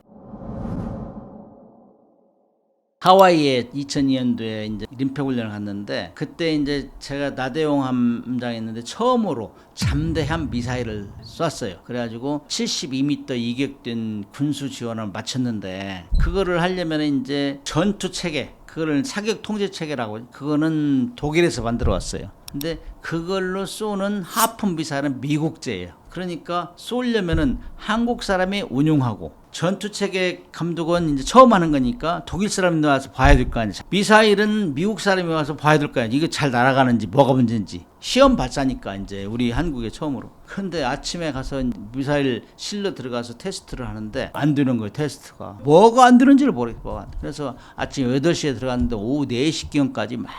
하와이에 2002년도에 이제 림팩훈련을 갔는데 그때 이제 제가 나대용 함장에 있는데 처음으로 잠대함 미사일을 쐈어요. 그래가지고 72m 이격된 군수 지원을 마쳤는데 그거를 하려면 이제 전투 체계 그거를 사격 통제 체계라고, 그거는 독일에서 만들어 왔어요. 근데 그걸로 쏘는 하품 미사일은 미국제예요. 그러니까 쏘려면은 한국 사람이 운용하고 전투 체계 감독은 이제 처음 하는 거니까 독일 사람이 와서 봐야 될 거 아니에요. 미사일은 미국 사람이 와서 봐야 될 거 아니에요. 이게 잘 날아가는지 뭐가 문제인지. 시험 발사니까 이제 우리 한국에 처음으로. 근데 아침에 가서 미사일 실로 들어가서 테스트를 하는데 안 되는 거예요. 테스트가 뭐가 안 되는지를 모르겠어. 그래서 아침 8시에 들어갔는데 오후 4시경까지 막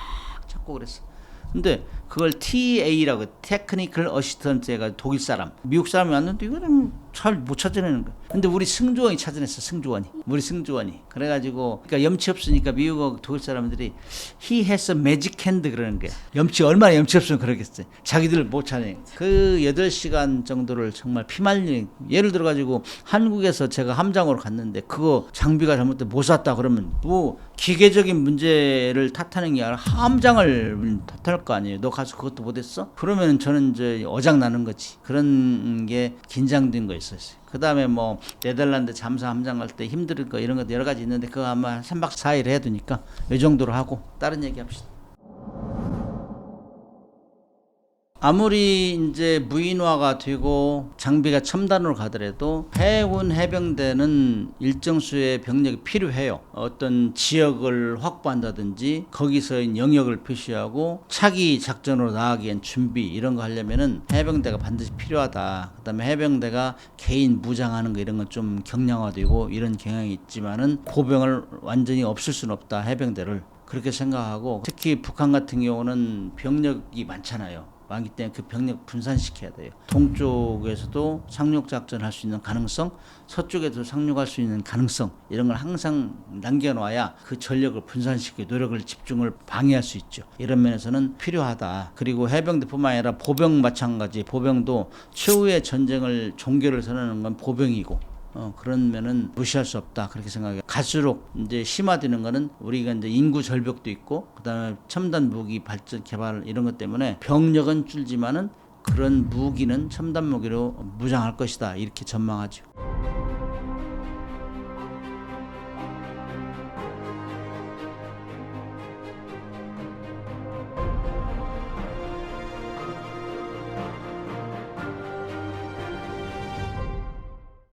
찾고 그랬어. 근데 그걸 TA라고, 테크니컬 어시스턴트 해가지고 독일 사람, 미국 사람이 왔는데 이거는 잘 못 찾아내는 거야. 근데 우리 승조원이 찾아냈어. 승조원이. 우리 승조원이. 그래가지고 그러니까 염치 없으니까 미국하고 독일 사람들이 he has a magic hand 그러는 거야. 얼마나 염치 없으면 그러겠어요. 자기들 못 찾아내. 그 8시간 정도를 정말 피말리는, 예를 들어가지고 한국에서 제가 함장으로 갔는데 그거 장비가 잘못돼 못 쐈다 그러면 뭐 기계적인 문제를 탓하는 게 아니라 함장을 탓할 거 아니에요. 너 가서 그것도 못했어? 그러면 저는 이제 어장 나는 거지. 그런 게 긴장된 거 있었어요. 그 다음에 뭐 네덜란드 잠수 함장 갈 때 힘들 거 이런 것도 여러 가지 있는데 그거 아마 3박 4일 해야 되니까 이 정도로 하고 다른 얘기 합시다. 아무리 이제 무인화가 되고 장비가 첨단으로 가더라도 해군 해병대는 일정 수의 병력이 필요해요. 어떤 지역을 확보한다든지 거기서 영역을 표시하고 차기 작전으로 나가기엔 준비 이런 거 하려면은 해병대가 반드시 필요하다. 그다음에 해병대가 개인 무장하는 거 이런 건 좀 경량화되고 이런 경향이 있지만은 보병을 완전히 없앨 수는 없다. 해병대를 그렇게 생각하고, 특히 북한 같은 경우는 병력이 많잖아요. 많기 때문에 그 병력 분산시켜야 돼요. 동쪽에서도 상륙작전 할 수 있는 가능성, 서쪽에도 상륙할 수 있는 가능성, 이런 걸 항상 남겨놔야 그 전력을 분산시키고 노력을 집중을 방해할 수 있죠. 이런 면에서는 필요하다. 그리고 해병대뿐만 아니라 보병 마찬가지. 보병도 최후의 전쟁을 종결을 선언하는 건 보병이고, 그런 면은 무시할 수 없다. 그렇게 생각해요. 갈수록 이제 심화되는 거는 우리가 이제 인구 절벽도 있고, 그 다음에 첨단 무기 발전 개발 이런 것 때문에 병력은 줄지만은 그런 무기는 첨단 무기로 무장할 것이다. 이렇게 전망하죠.